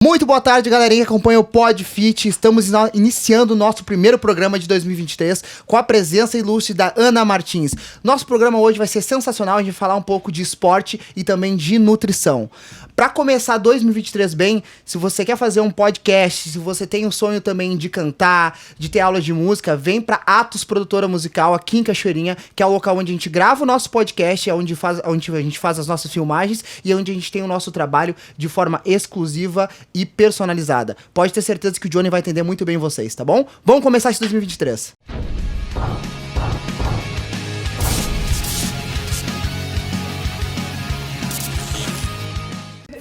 Muito boa tarde, galerinha que acompanha o PodFit. Estamos iniciando o nosso primeiro programa de 2023 com a presença ilustre da Ana Martins. Nosso programa hoje vai ser sensacional, a gente vai falar um pouco de esporte e também de nutrição. Para começar 2023 bem, se você quer fazer um podcast, se você tem um sonho também de cantar, de ter aula de música, vem para Atos Produtora Musical aqui em Cachoeirinha, que é o local onde a gente grava o nosso podcast, onde a gente faz as nossas filmagens e onde a gente tem o nosso trabalho de forma exclusiva e personalizada. Pode ter certeza que o Johnny vai entender muito bem vocês, tá bom? Vamos começar esse 2023.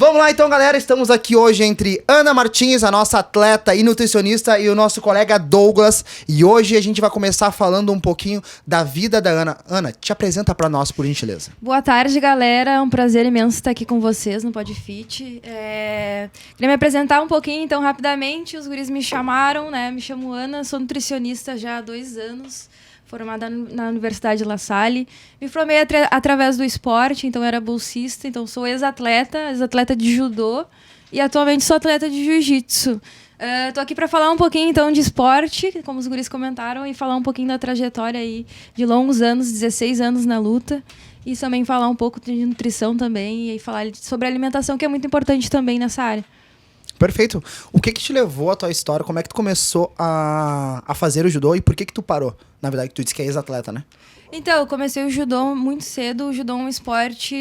Vamos lá então, galera, estamos aqui hoje entre Ana Martins, a nossa atleta e nutricionista, e o nosso colega Douglas, e hoje a gente vai começar falando um pouquinho da vida da Ana. Ana, te apresenta pra nós, por gentileza. Boa tarde, galera, é um prazer imenso estar aqui com vocês no PodFit. Queria me apresentar um pouquinho, então, rapidamente, os guris me chamaram, né, me chamo Ana, sou nutricionista já há 2 anos, formada na Universidade La Salle. Me formei através do esporte, então era bolsista, então sou ex-atleta de judô e atualmente sou atleta de jiu-jitsu. Tô aqui para falar um pouquinho então de esporte, como os guris comentaram, e falar um pouquinho da trajetória aí de longos anos, 16 anos na luta, e também falar um pouco de nutrição também e falar sobre alimentação, que é muito importante também nessa área. Perfeito. O que te levou a tua história? Como é que tu começou a fazer o judô e por que tu parou? Na verdade, tu disse que é ex-atleta, né? Então, eu comecei o judô muito cedo. O judô é um esporte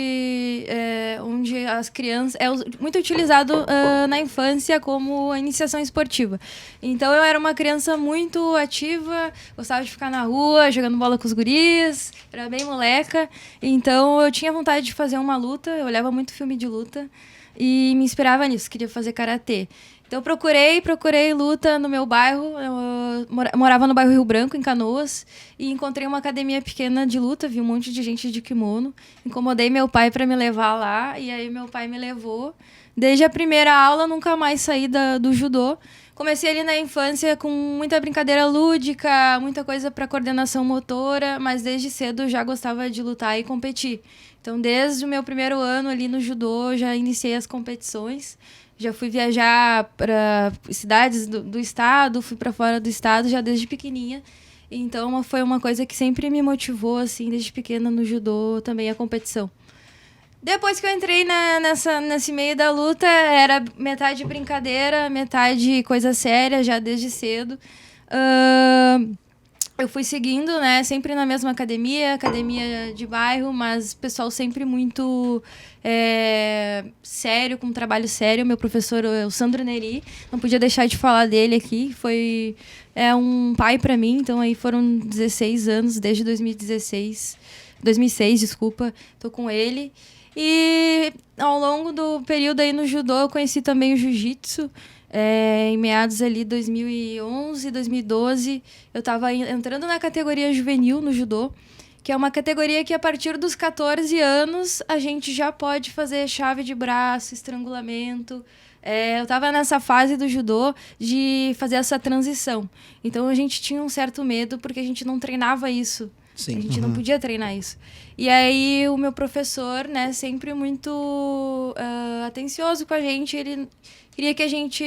onde as crianças... É muito utilizado na infância como iniciação esportiva. Então, eu era uma criança muito ativa, gostava de ficar na rua, jogando bola com os guris, era bem moleca. Então, eu tinha vontade de fazer uma luta, eu olhava muito filme de luta e me inspirava nisso, queria fazer karatê. Então, procurei luta no meu bairro. Eu morava no bairro Rio Branco, em Canoas, e encontrei uma academia pequena de luta, vi um monte de gente de kimono. Incomodei meu pai para me levar lá, e aí meu pai me levou. Desde a primeira aula, nunca mais saí do judô. Comecei ali na infância com muita brincadeira lúdica, muita coisa para coordenação motora, mas desde cedo já gostava de lutar e competir. Então, desde o meu primeiro ano ali no judô, já iniciei as competições. Já fui viajar para cidades do estado, fui para fora do estado já desde pequenininha. Então, foi uma coisa que sempre me motivou, assim, desde pequena no judô, também a competição. Depois que eu entrei nesse meio da luta, era metade brincadeira, metade coisa séria, já desde cedo. Eu fui seguindo, né, sempre na mesma academia de bairro, mas pessoal sempre muito sério, com um trabalho sério. Meu professor, o Sandro Neri, não podia deixar de falar dele aqui, foi um pai para mim. Então aí foram 16 anos, desde 2006, desculpa, tô com ele. E ao longo do período aí no judô, eu conheci também o jiu-jitsu. Em meados ali 2011, 2012, eu estava entrando na categoria juvenil no judô, que é uma categoria que a partir dos 14 anos a gente já pode fazer chave de braço, estrangulamento. Eu estava nessa fase do judô de fazer essa transição. Então a gente tinha um certo medo porque a gente não treinava isso. Sim. A gente não podia treinar isso. E aí o meu professor, né, sempre muito atencioso com a gente, ele queria que a gente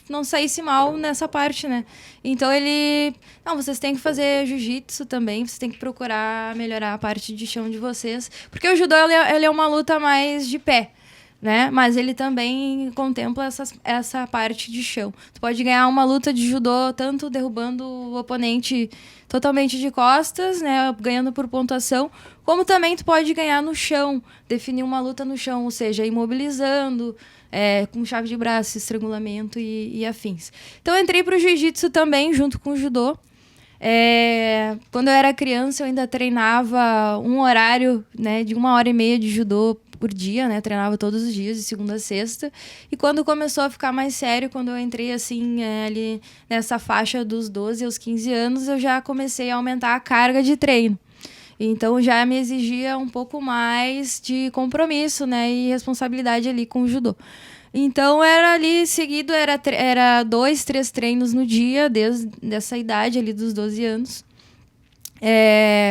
não saísse mal nessa parte, né? Então não, vocês têm que fazer jiu-jitsu também, vocês têm que procurar melhorar a parte de chão de vocês. Porque o judô, ele é uma luta mais de pé, né? Mas ele também contempla essa parte de chão. Tu pode ganhar uma luta de judô tanto derrubando o oponente totalmente de costas, né, ganhando por pontuação, como também tu pode ganhar no chão, definir uma luta no chão, ou seja, imobilizando, com chave de braço, estrangulamento e afins. Então eu entrei pro jiu-jitsu também, junto com o judô. Quando eu era criança, eu ainda treinava um horário, né, de 1h30 de judô por dia, né? Treinava todos os dias, de segunda a sexta. E quando começou a ficar mais sério, quando eu entrei, assim, ali nessa faixa dos 12 aos 15 anos, eu já comecei a aumentar a carga de treino. Então, já me exigia um pouco mais de compromisso, né? E responsabilidade ali com o judô. Então, era ali, seguido, era 2, 3 treinos no dia, desde essa idade ali dos 12 anos.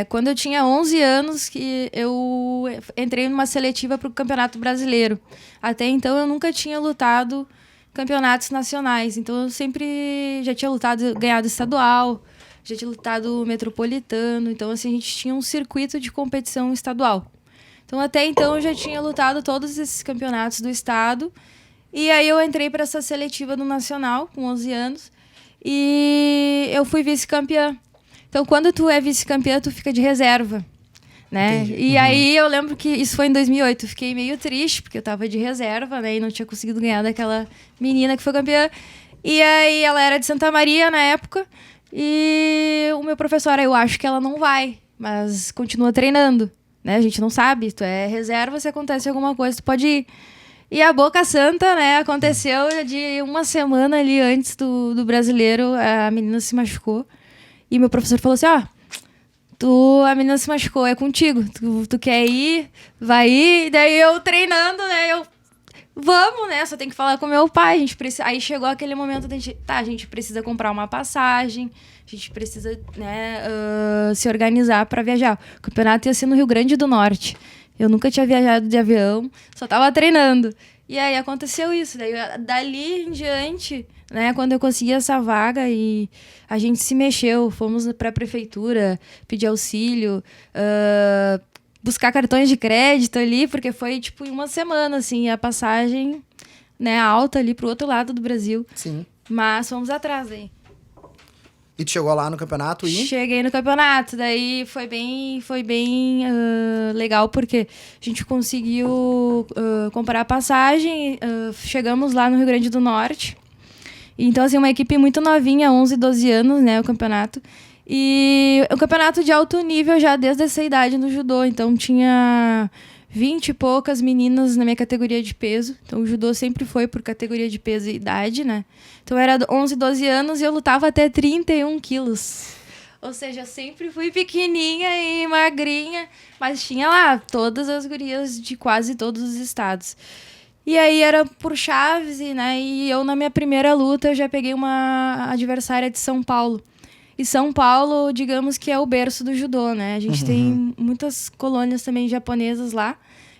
Quando eu tinha 11 anos, que eu entrei numa seletiva para o Campeonato Brasileiro. Até então, eu nunca tinha lutado campeonatos nacionais. Então, eu sempre já tinha ganhado estadual, já tinha lutado metropolitano. Então, assim, a gente tinha um circuito de competição estadual. Então, até então, eu já tinha lutado todos esses campeonatos do estado. E aí, eu entrei para essa seletiva do Nacional, com 11 anos. E eu fui vice-campeã. Então, quando tu é vice-campeã, tu fica de reserva, né? Entendi. E aí, eu lembro que isso foi em 2008. Eu fiquei meio triste, porque eu tava de reserva, né? E não tinha conseguido ganhar daquela menina que foi campeã. E aí, ela era de Santa Maria, na época. E o meu professor, eu acho que ela não vai, mas continua treinando, né? A gente não sabe, tu é reserva, se acontece alguma coisa, tu pode ir. E a Boca Santa, né, aconteceu de uma semana ali antes do brasileiro, a menina se machucou. E meu professor falou assim, a menina se machucou, é contigo, tu quer ir, vai ir. E daí eu treinando, né, vamos, né, só tem que falar com meu pai. Aí chegou aquele momento da gente, a gente precisa comprar uma passagem, a gente precisa, né, se organizar para viajar. O campeonato ia ser no Rio Grande do Norte. Eu nunca tinha viajado de avião, só tava treinando. E aí aconteceu isso. Daí, dali em diante, né, quando eu consegui essa vaga, e a gente se mexeu, fomos para a prefeitura pedir auxílio, buscar cartões de crédito ali, porque foi tipo em uma semana, assim, a passagem, né, alta ali pro outro lado do Brasil. Sim. Mas fomos atrás aí. E tu chegou lá no campeonato e... Cheguei no campeonato, daí foi bem legal, porque a gente conseguiu comprar a passagem, chegamos lá no Rio Grande do Norte. Então, assim, uma equipe muito novinha, 11, 12 anos, né, o campeonato. E o campeonato de alto nível já desde essa idade no judô, então tinha 20 e poucas meninas na minha categoria de peso. Então, o judô sempre foi por categoria de peso e idade, né? Então, era 11, 12 anos e eu lutava até 31 quilos. Ou seja, eu sempre fui pequenininha e magrinha, mas tinha lá todas as gurias de quase todos os estados. E aí era por chaves, né? E eu, na minha primeira luta, eu já peguei uma adversária de São Paulo. E São Paulo, digamos que é o berço do judô, né? A gente tem muitas colônias também japonesas lá.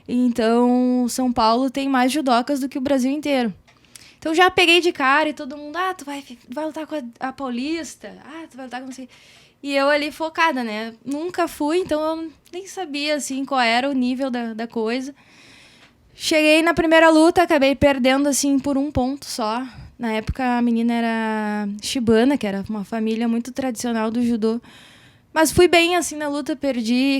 Então, São Paulo tem mais judocas do que o Brasil inteiro. Então, já peguei de cara e todo mundo... tu vai lutar com a paulista? Tu vai lutar com... não sei. E eu ali focada, né? Nunca fui, então eu nem sabia, assim, qual era o nível da coisa. Cheguei na primeira luta, acabei perdendo, assim, por 1 ponto só. Na época, a menina era shibana, que era uma família muito tradicional do judô. Mas fui bem, assim, na luta,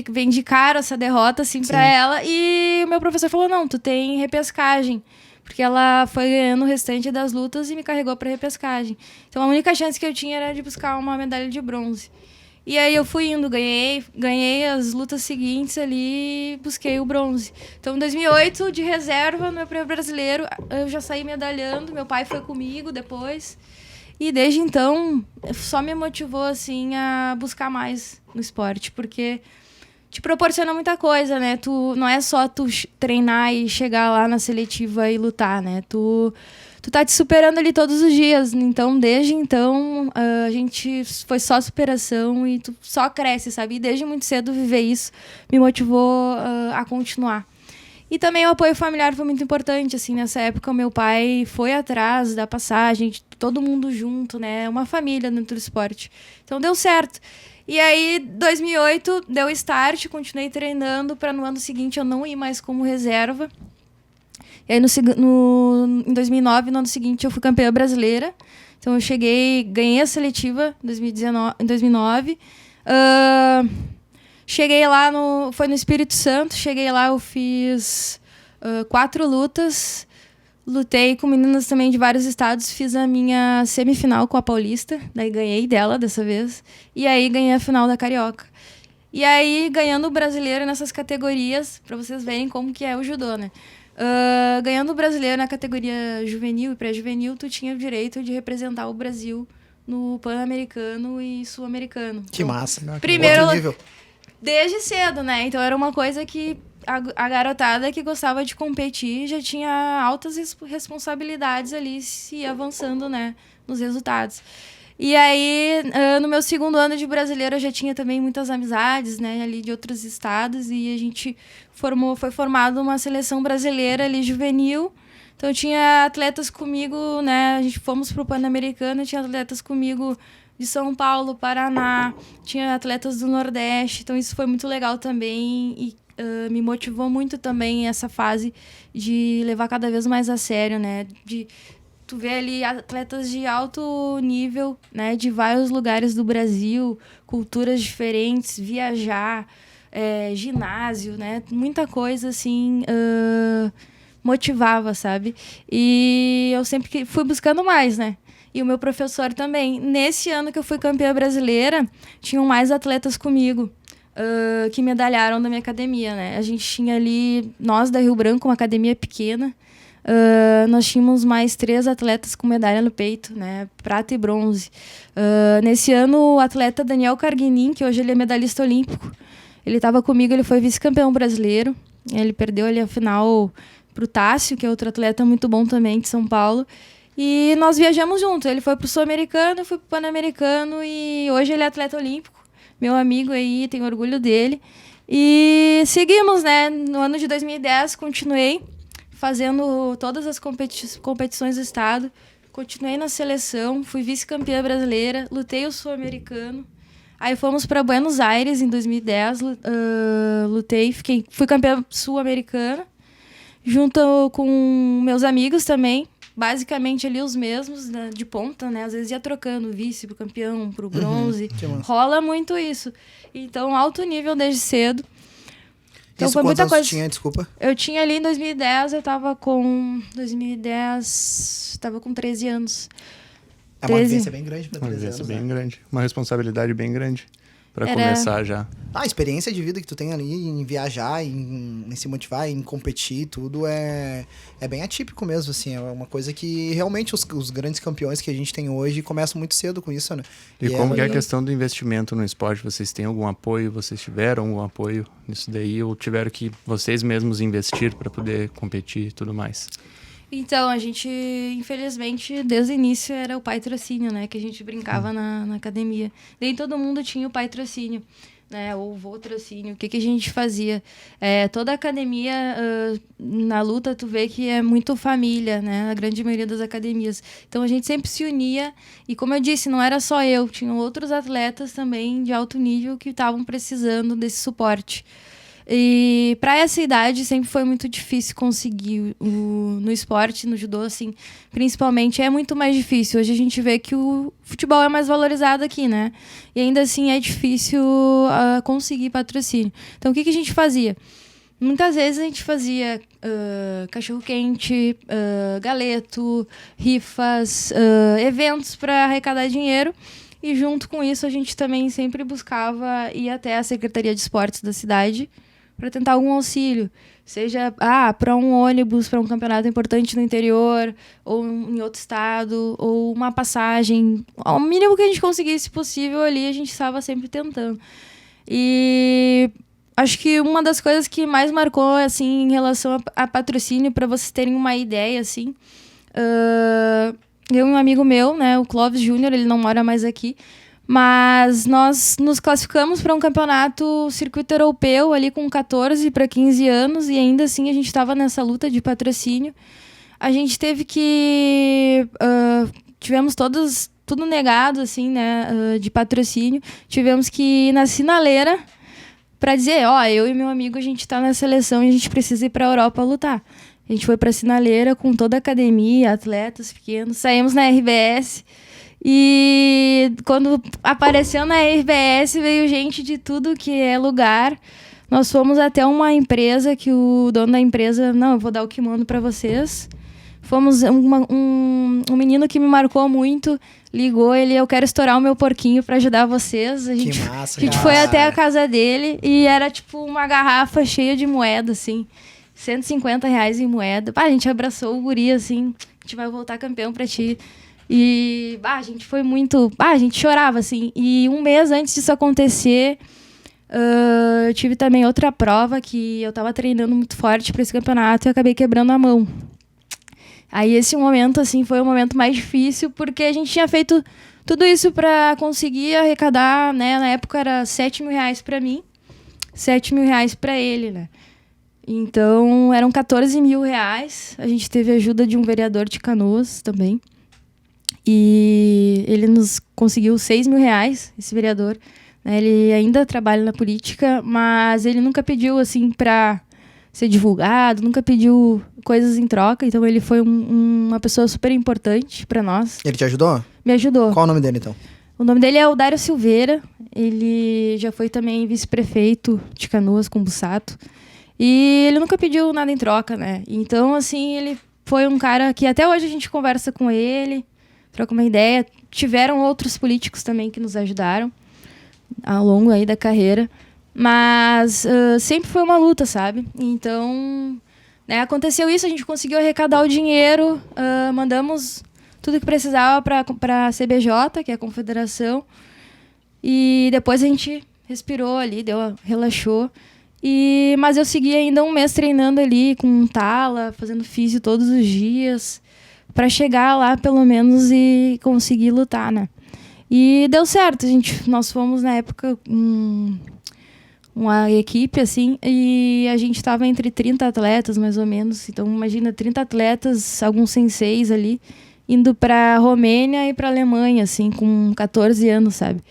vem de cara essa derrota, assim, pra ela. E o meu professor falou, não, tu tem repescagem. Porque ela foi ganhando o restante das lutas e me carregou pra repescagem. Então, a única chance que eu tinha era de buscar uma medalha de bronze. E aí eu fui indo, ganhei as lutas seguintes ali e busquei o bronze. Então, em 2008, de reserva, no meu primeiro brasileiro, eu já saí medalhando. Meu pai foi comigo depois. E desde então, só me motivou, assim, a buscar mais no esporte. Porque te proporciona muita coisa, né? Não é só tu treinar e chegar lá na seletiva e lutar, né? Tu tá te superando ali todos os dias. Então, desde então, a gente foi só superação e tu só cresce, sabe? E desde muito cedo viver isso me motivou a continuar. E também o apoio familiar foi muito importante, assim, nessa época o meu pai foi atrás da passagem, todo mundo junto, né? Uma família dentro do esporte. Então, deu certo. E aí, 2008, deu start, continuei treinando para no ano seguinte eu não ir mais como reserva. E aí, em 2009, no ano seguinte, eu fui campeã brasileira. Então, eu ganhei a seletiva em 2009. Cheguei lá, foi no Espírito Santo. Cheguei lá, eu fiz 4 lutas. Lutei com meninas também de vários estados. Fiz a minha semifinal com a Paulista. Daí, ganhei dela dessa vez. E aí, ganhei a final da Carioca. E aí, ganhando o brasileiro nessas categorias, para vocês verem como que é o judô, né? Ganhando o brasileiro na categoria juvenil e pré-juvenil, tu tinha o direito de representar o Brasil no Pan-Americano e Sul-Americano. Que então, massa, né? Primeiro, outro nível. Desde cedo, né? Então era uma coisa que a garotada que gostava de competir já tinha altas responsabilidades ali, se ia avançando, né, nos resultados. E aí, no meu segundo ano de brasileiro, eu já tinha também muitas amizades, né, ali de outros estados, e a gente foi formada uma seleção brasileira ali juvenil. Então, eu tinha atletas comigo, né? A gente fomos pro Pan-Americano, tinha atletas comigo de São Paulo, Paraná, tinha atletas do Nordeste. Então, isso foi muito legal também e me motivou muito também essa fase de levar cada vez mais a sério, né? De tu vê ali atletas de alto nível, né? De vários lugares do Brasil, culturas diferentes, viajar, ginásio, né? Muita coisa, assim, motivava, sabe? E eu sempre fui buscando mais, né? E o meu professor também. Nesse ano que eu fui campeã brasileira, tinham mais atletas comigo. Que medalharam da minha academia, né? A gente tinha ali, nós da Rio Branco, uma academia pequena, nós tínhamos mais 3 atletas com medalha no peito, né? Prata e bronze. Nesse ano, o atleta Daniel Carguinin, que hoje ele é medalhista olímpico, ele estava comigo, ele foi vice-campeão brasileiro. Ele perdeu ali a final pro Tássio, que é outro atleta muito bom também, de São Paulo. E nós viajamos junto. Ele foi pro Sul-Americano, eu fui pro Pan-Americano e hoje ele é atleta olímpico. Meu amigo aí, tenho orgulho dele. E seguimos, né? No ano de 2010, continuei fazendo todas as competições do estado. Continuei na seleção, fui vice-campeã brasileira, lutei o Sul-Americano. Aí fomos para Buenos Aires em 2010, lutei, fui campeã sul-americana, junto com meus amigos também. Basicamente ali os mesmos, né, de ponta, né? Às vezes ia trocando vice pro campeão, pro bronze. Rola muito isso. Então, alto nível desde cedo. Então, isso, foi muita coisa. Tinha, desculpa? Eu tinha ali em 2010, eu tava com... 2010, tava com 13 anos. É uma vivência bem grande pra 13 anos. Uma vivência bem né? grande. Uma responsabilidade bem grande para começar já. A experiência de vida que tu tem ali em viajar, em se motivar, em competir, tudo é bem atípico mesmo, assim. É uma coisa que realmente os grandes campeões que a gente tem hoje começam muito cedo com isso, né? E como que é a questão do investimento no esporte? Vocês têm algum apoio? Vocês tiveram algum apoio nisso daí? Ou tiveram que vocês mesmos investir para poder competir e tudo mais? Então, a gente, infelizmente, desde o início era o patrocínio, né? Que a gente brincava na academia. Nem todo mundo tinha o patrocínio, né? Ou o votrocínio. O que a gente fazia? Toda a academia, na luta, tu vê que é muito família, né? A grande maioria das academias. Então, a gente sempre se unia. E, como eu disse, não era só eu. Tinham outros atletas também de alto nível que estavam precisando desse suporte. E para essa idade sempre foi muito difícil conseguir no esporte, no judô, assim, principalmente é muito mais difícil. Hoje a gente vê que o futebol é mais valorizado aqui, né? E ainda assim é difícil conseguir patrocínio. Então o que a gente fazia? Muitas vezes a gente fazia cachorro-quente, galeto, rifas, eventos para arrecadar dinheiro. E junto com isso a gente também sempre buscava ir até a Secretaria de Esportes da cidade para tentar algum auxílio, seja para um ônibus, para um campeonato importante no interior, ou em outro estado, ou uma passagem. Ao mínimo que a gente conseguisse possível ali, a gente estava sempre tentando. E acho que uma das coisas que mais marcou, assim, em relação a patrocínio, para vocês terem uma ideia, assim, eu e um amigo meu, né, o Clóvis Júnior, ele não mora mais aqui, mas nós nos classificamos para um campeonato circuito europeu ali com 14 para 15 anos e ainda assim a gente estava nessa luta de patrocínio. A gente teve que... tivemos tudo negado, assim, né, de patrocínio. Tivemos que ir na sinaleira para dizer, eu e meu amigo, a gente está na seleção e a gente precisa ir para a Europa lutar. A gente foi para a sinaleira com toda a academia, atletas pequenos, saímos na RBS. E quando apareceu na RBS, veio gente de tudo que é lugar. Nós fomos até uma empresa que o dono da empresa... Não, eu vou dar o kimono para vocês. Fomos um menino que me marcou muito, ligou, eu quero estourar o meu porquinho para ajudar vocês. A gente foi até a casa dele e era tipo uma garrafa cheia de moeda, assim. R$150 em moeda. A gente abraçou o guri, assim, a gente vai voltar campeão pra ti. E a gente foi muito... a gente chorava, assim. E um mês antes disso acontecer, eu tive também outra prova que eu tava treinando muito forte para esse campeonato e acabei quebrando a mão. Aí esse momento, assim, foi o momento mais difícil, porque a gente tinha feito tudo isso para conseguir arrecadar, né? Na época era R$7.000 para mim, R$7.000 para ele, né? Então, eram 14 mil reais. A gente teve a ajuda de um vereador de Canoas também. E ele nos conseguiu 6 mil reais, esse vereador. Ele ainda trabalha na política, mas ele nunca pediu, assim, pra ser divulgado, nunca pediu coisas em troca. Então, ele foi uma pessoa super importante pra nós. Ele te ajudou? Me ajudou. Qual o nome dele, então? O nome dele é o Dário Silveira. Ele já foi também vice-prefeito de Canoas com Bussato. E ele nunca pediu nada em troca, né? Então, assim, ele foi um cara que até hoje a gente conversa com ele, troca uma ideia. Tiveram outros políticos também que nos ajudaram ao longo aí da carreira. Mas sempre foi uma luta, sabe? Então, né, aconteceu isso, a gente conseguiu arrecadar o dinheiro, mandamos tudo que precisava para a CBJ, que é a confederação. E depois a gente respirou ali, relaxou. Mas eu segui ainda um mês treinando ali com tala, fazendo físio todos os dias, para chegar lá pelo menos e conseguir lutar, né? E deu certo, nós fomos na época uma equipe, assim, e a gente estava entre 30 atletas, mais ou menos. Então, imagina, 30 atletas, alguns senseis ali, indo para Romênia e para Alemanha, assim, com 14 anos, sabe?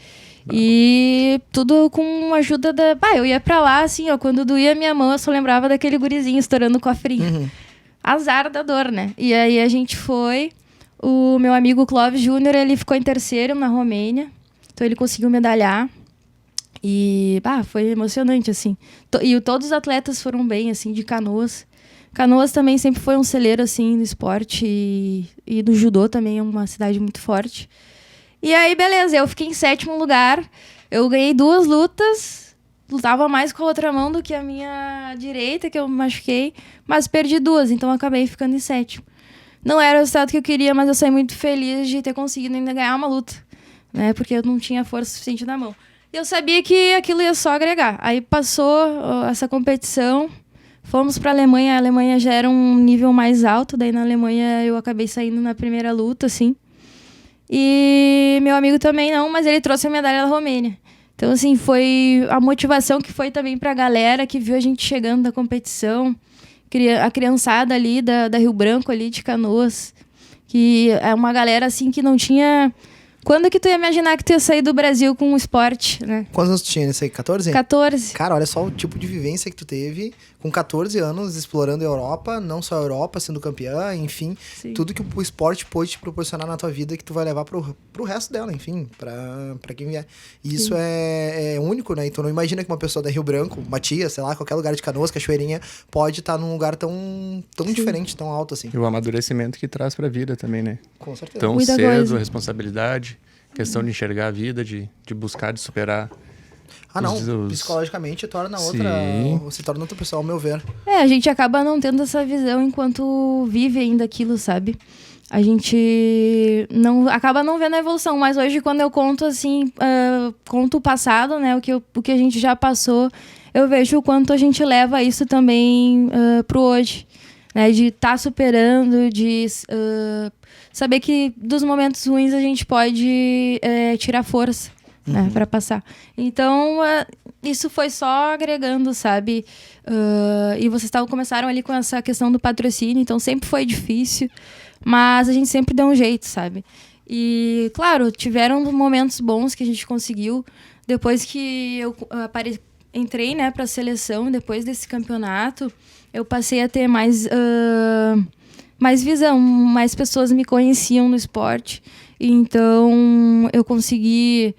E tudo com a ajuda da... eu ia pra lá, assim, ó, quando doía a minha mão, eu só lembrava daquele gurizinho estourando o cofrinho. Uhum. Azar da dor, né? E aí a gente foi... O meu amigo Clóvis Júnior, ele ficou em terceiro na Romênia. Então ele conseguiu medalhar. E, foi emocionante, assim. E todos os atletas foram bem, assim, de Canoas. Canoas também sempre foi um celeiro, assim, no esporte. E do judô também é uma cidade muito forte. E aí, beleza, eu fiquei em 7º lugar. Eu ganhei 2 lutas. Lutava mais com a outra mão do que a minha direita, que eu machuquei. Mas perdi 2, então eu acabei ficando em 7º. Não era o resultado que eu queria, mas eu saí muito feliz de ter conseguido ainda ganhar uma luta, né? Porque eu não tinha força suficiente na mão. E eu sabia que aquilo ia só agregar. Aí passou essa competição, fomos para a Alemanha. A Alemanha já era um nível mais alto. Daí na Alemanha eu acabei saindo na primeira luta, assim. E meu amigo também não, mas ele trouxe a medalha da Romênia. Então, assim, foi a motivação que foi também pra galera que viu a gente chegando da competição. A criançada ali da Rio Branco, ali de Canoas. Que é uma galera, assim, que não tinha... Quando que tu ia imaginar que tu ia sair do Brasil com um esporte, né? Quantos anos tu tinha nesse aí? 14? 14. Cara, olha só o tipo de vivência que tu teve com 14 anos, explorando a Europa, não só a Europa, sendo campeã, enfim. Sim. Tudo que o esporte pôde te proporcionar na tua vida que tu vai levar pro resto dela, enfim, pra quem vier. E isso é único, né? Então não imagina que uma pessoa da Rio Branco, Matias, sei lá, qualquer lugar de Canoas, Cachoeirinha, pode estar num lugar tão diferente, tão alto assim. E o amadurecimento que traz pra vida também, né? Com certeza. Tão Muita cedo, coisa. a responsabilidade, questão de enxergar a vida, de buscar, de superar. Psicologicamente torna se torna outra pessoa, ao meu ver. A gente acaba não tendo essa visão enquanto vive ainda aquilo, sabe? A gente acaba não vendo a evolução, mas hoje quando eu conto assim, conto o passado, né, o que a gente já passou, eu vejo o quanto a gente leva isso também pro hoje, né, de estar superando, de saber que dos momentos ruins a gente pode tirar força, né, para passar. Então, isso foi só agregando, sabe? E vocês começaram ali com essa questão do patrocínio, então sempre foi difícil, mas a gente sempre deu um jeito, sabe? E, claro, tiveram momentos bons que a gente conseguiu. Depois que eu entrei, né, para a seleção, depois desse campeonato, eu passei a ter mais visão, mais pessoas me conheciam no esporte. Então, eu consegui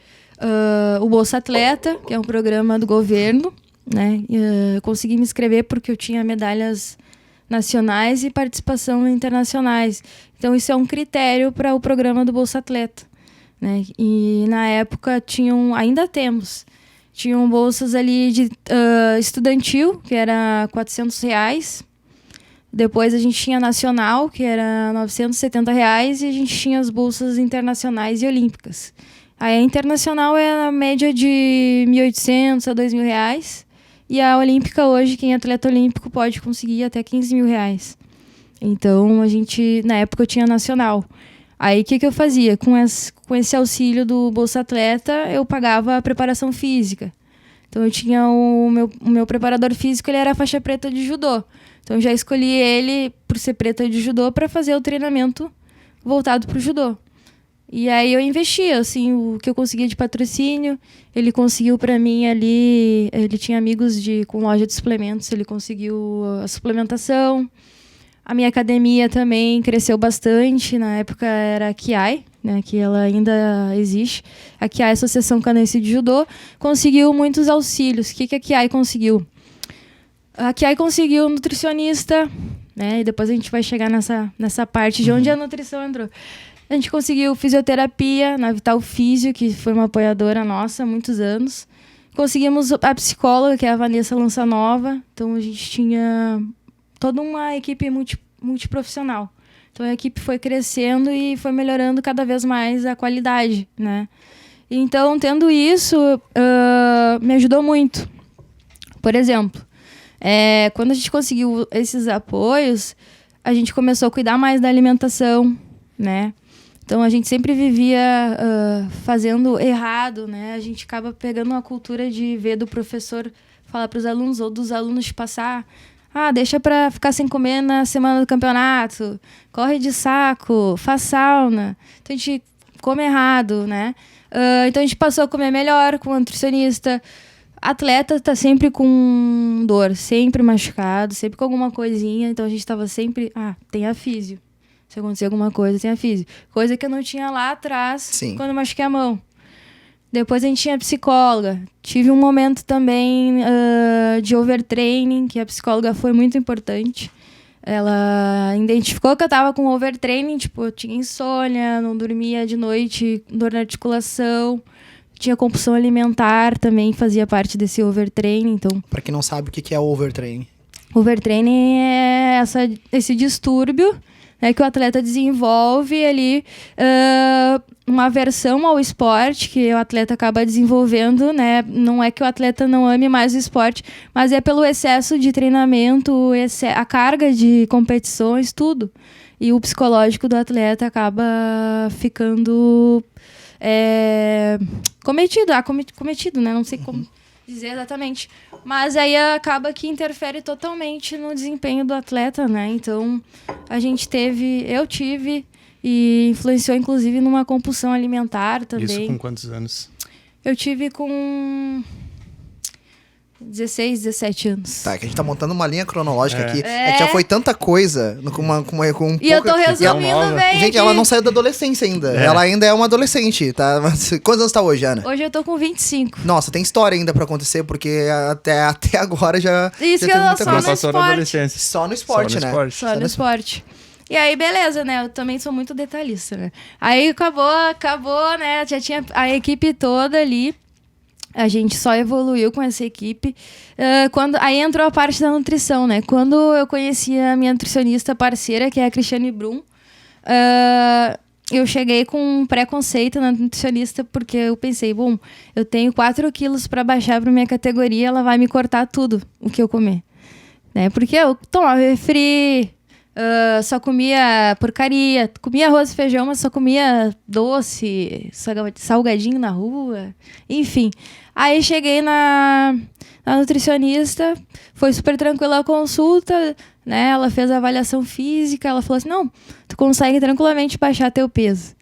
o Bolsa Atleta, que é um programa do governo, né? Eu consegui me inscrever porque eu tinha medalhas nacionais e participação internacionais. Então, isso é um critério para o programa do Bolsa Atleta, né? E, na época, ainda tinham bolsas ali de estudantil, que era R$400. Depois a gente tinha nacional, que era R$970, e a gente tinha as bolsas internacionais e olímpicas. Aí a internacional é na média de R$1.800 a R$2.000. E a olímpica hoje, quem é atleta olímpico, pode conseguir até R$15.000. Então, na época eu tinha nacional. Aí o que eu fazia? Com esse auxílio do Bolsa Atleta, eu pagava a preparação física. Então eu tinha o meu preparador físico, ele era faixa preta de judô. Então eu já escolhi ele por ser preta de judô para fazer o treinamento voltado pro judô. E aí eu investi, assim, o que eu conseguia de patrocínio, ele conseguiu para mim ali, ele tinha amigos com loja de suplementos, ele conseguiu a suplementação. A minha academia também cresceu bastante, na época era a Kiai, né, que ela ainda existe. A Kiai, Associação Canadense de Judô, conseguiu muitos auxílios. O que a Kiai conseguiu? A Kiai conseguiu nutricionista, né, e depois a gente vai chegar nessa parte de onde a nutrição entrou. A gente conseguiu fisioterapia na Vital Físio, que foi uma apoiadora nossa há muitos anos. Conseguimos a psicóloga, que é a Vanessa Lançanova. Então a gente tinha toda uma equipe multiprofissional. Então a equipe foi crescendo e foi melhorando cada vez mais a qualidade, né? Então, tendo isso, me ajudou muito. Por exemplo, quando a gente conseguiu esses apoios, a gente começou a cuidar mais da alimentação, né? Então a gente sempre vivia fazendo errado, né? A gente acaba pegando uma cultura de ver do professor falar para os alunos ou dos alunos passar: deixa para ficar sem comer na semana do campeonato, corre de saco, faz sauna. Então a gente come errado, né? Então a gente passou a comer melhor com o nutricionista. Atleta tá sempre com dor, sempre machucado, sempre com alguma coisinha. Então a gente tava sempre, tem a físio. Se acontecer alguma coisa, tem a físio. Coisa que eu não tinha lá atrás, Sim. Quando eu machuquei a mão. Depois a gente tinha psicóloga. Tive um momento também de overtraining, que a psicóloga foi muito importante. Ela identificou que eu tava com overtraining, tipo, eu tinha insônia, não dormia de noite, dor na articulação, tinha compulsão alimentar também, fazia parte desse overtraining. Então, Pra quem não sabe o que é o overtraining. overtraining é esse distúrbio, né, que o atleta desenvolve ali, uma aversão ao esporte que o atleta acaba desenvolvendo, né? Não é que o atleta não ame mais o esporte, mas é pelo excesso de treinamento, a carga de competições, tudo. E o psicológico do atleta acaba ficando cometido, né? Não sei como dizer exatamente. Mas aí acaba que interfere totalmente no desempenho do atleta, né? Então, eu tive, e influenciou inclusive numa compulsão alimentar também. Isso com quantos anos? Eu tive com 16, 17 anos. Tá, que a gente tá montando uma linha cronológica aqui. É. Que já foi tanta coisa com um E eu tô pouco... resumindo bem Gente, aqui. ela não saiu da adolescência ainda. Ela ainda é uma adolescente, tá? Mas quantos anos tá hoje, Ana? Hoje eu tô com 25. Nossa, tem história ainda pra acontecer, porque até agora já Isso já que teve eu muita só coisa. no Passou na esporte. adolescência. Só no esporte, Só no né? esporte. Só no esporte. E aí, beleza, né? Eu também sou muito detalhista, né? Aí acabou, né? Já tinha a equipe toda ali. A gente só evoluiu com essa equipe. Aí entrou a parte da nutrição, né? Quando eu conheci a minha nutricionista parceira, que é a Cristiane Brum, eu cheguei com um preconceito na nutricionista, porque eu pensei, bom, eu tenho 4 quilos para baixar para minha categoria, ela vai me cortar tudo o que eu comer. Né? Porque eu tomava refri, só comia porcaria, comia arroz e feijão, mas só comia doce, salgadinho na rua, enfim. Aí cheguei na nutricionista, foi super tranquila a consulta, né? Ela fez a avaliação física, ela falou assim, não, tu consegue tranquilamente baixar teu peso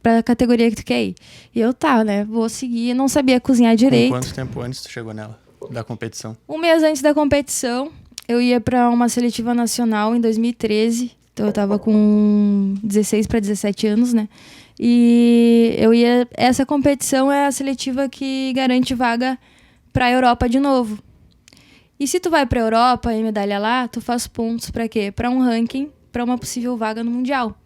pra categoria que tu quer ir. E eu, né, vou seguir, não sabia cozinhar direito. Com quanto tempo antes tu chegou nela, da competição? Um mês antes da competição, eu ia para uma seletiva nacional em 2013. Então eu tava com 16 para 17 anos, né? E essa competição é a seletiva que garante vaga para a Europa de novo. E se tu vai para a Europa e medalha lá, tu faz pontos para quê? Para um ranking, para uma possível vaga no mundial.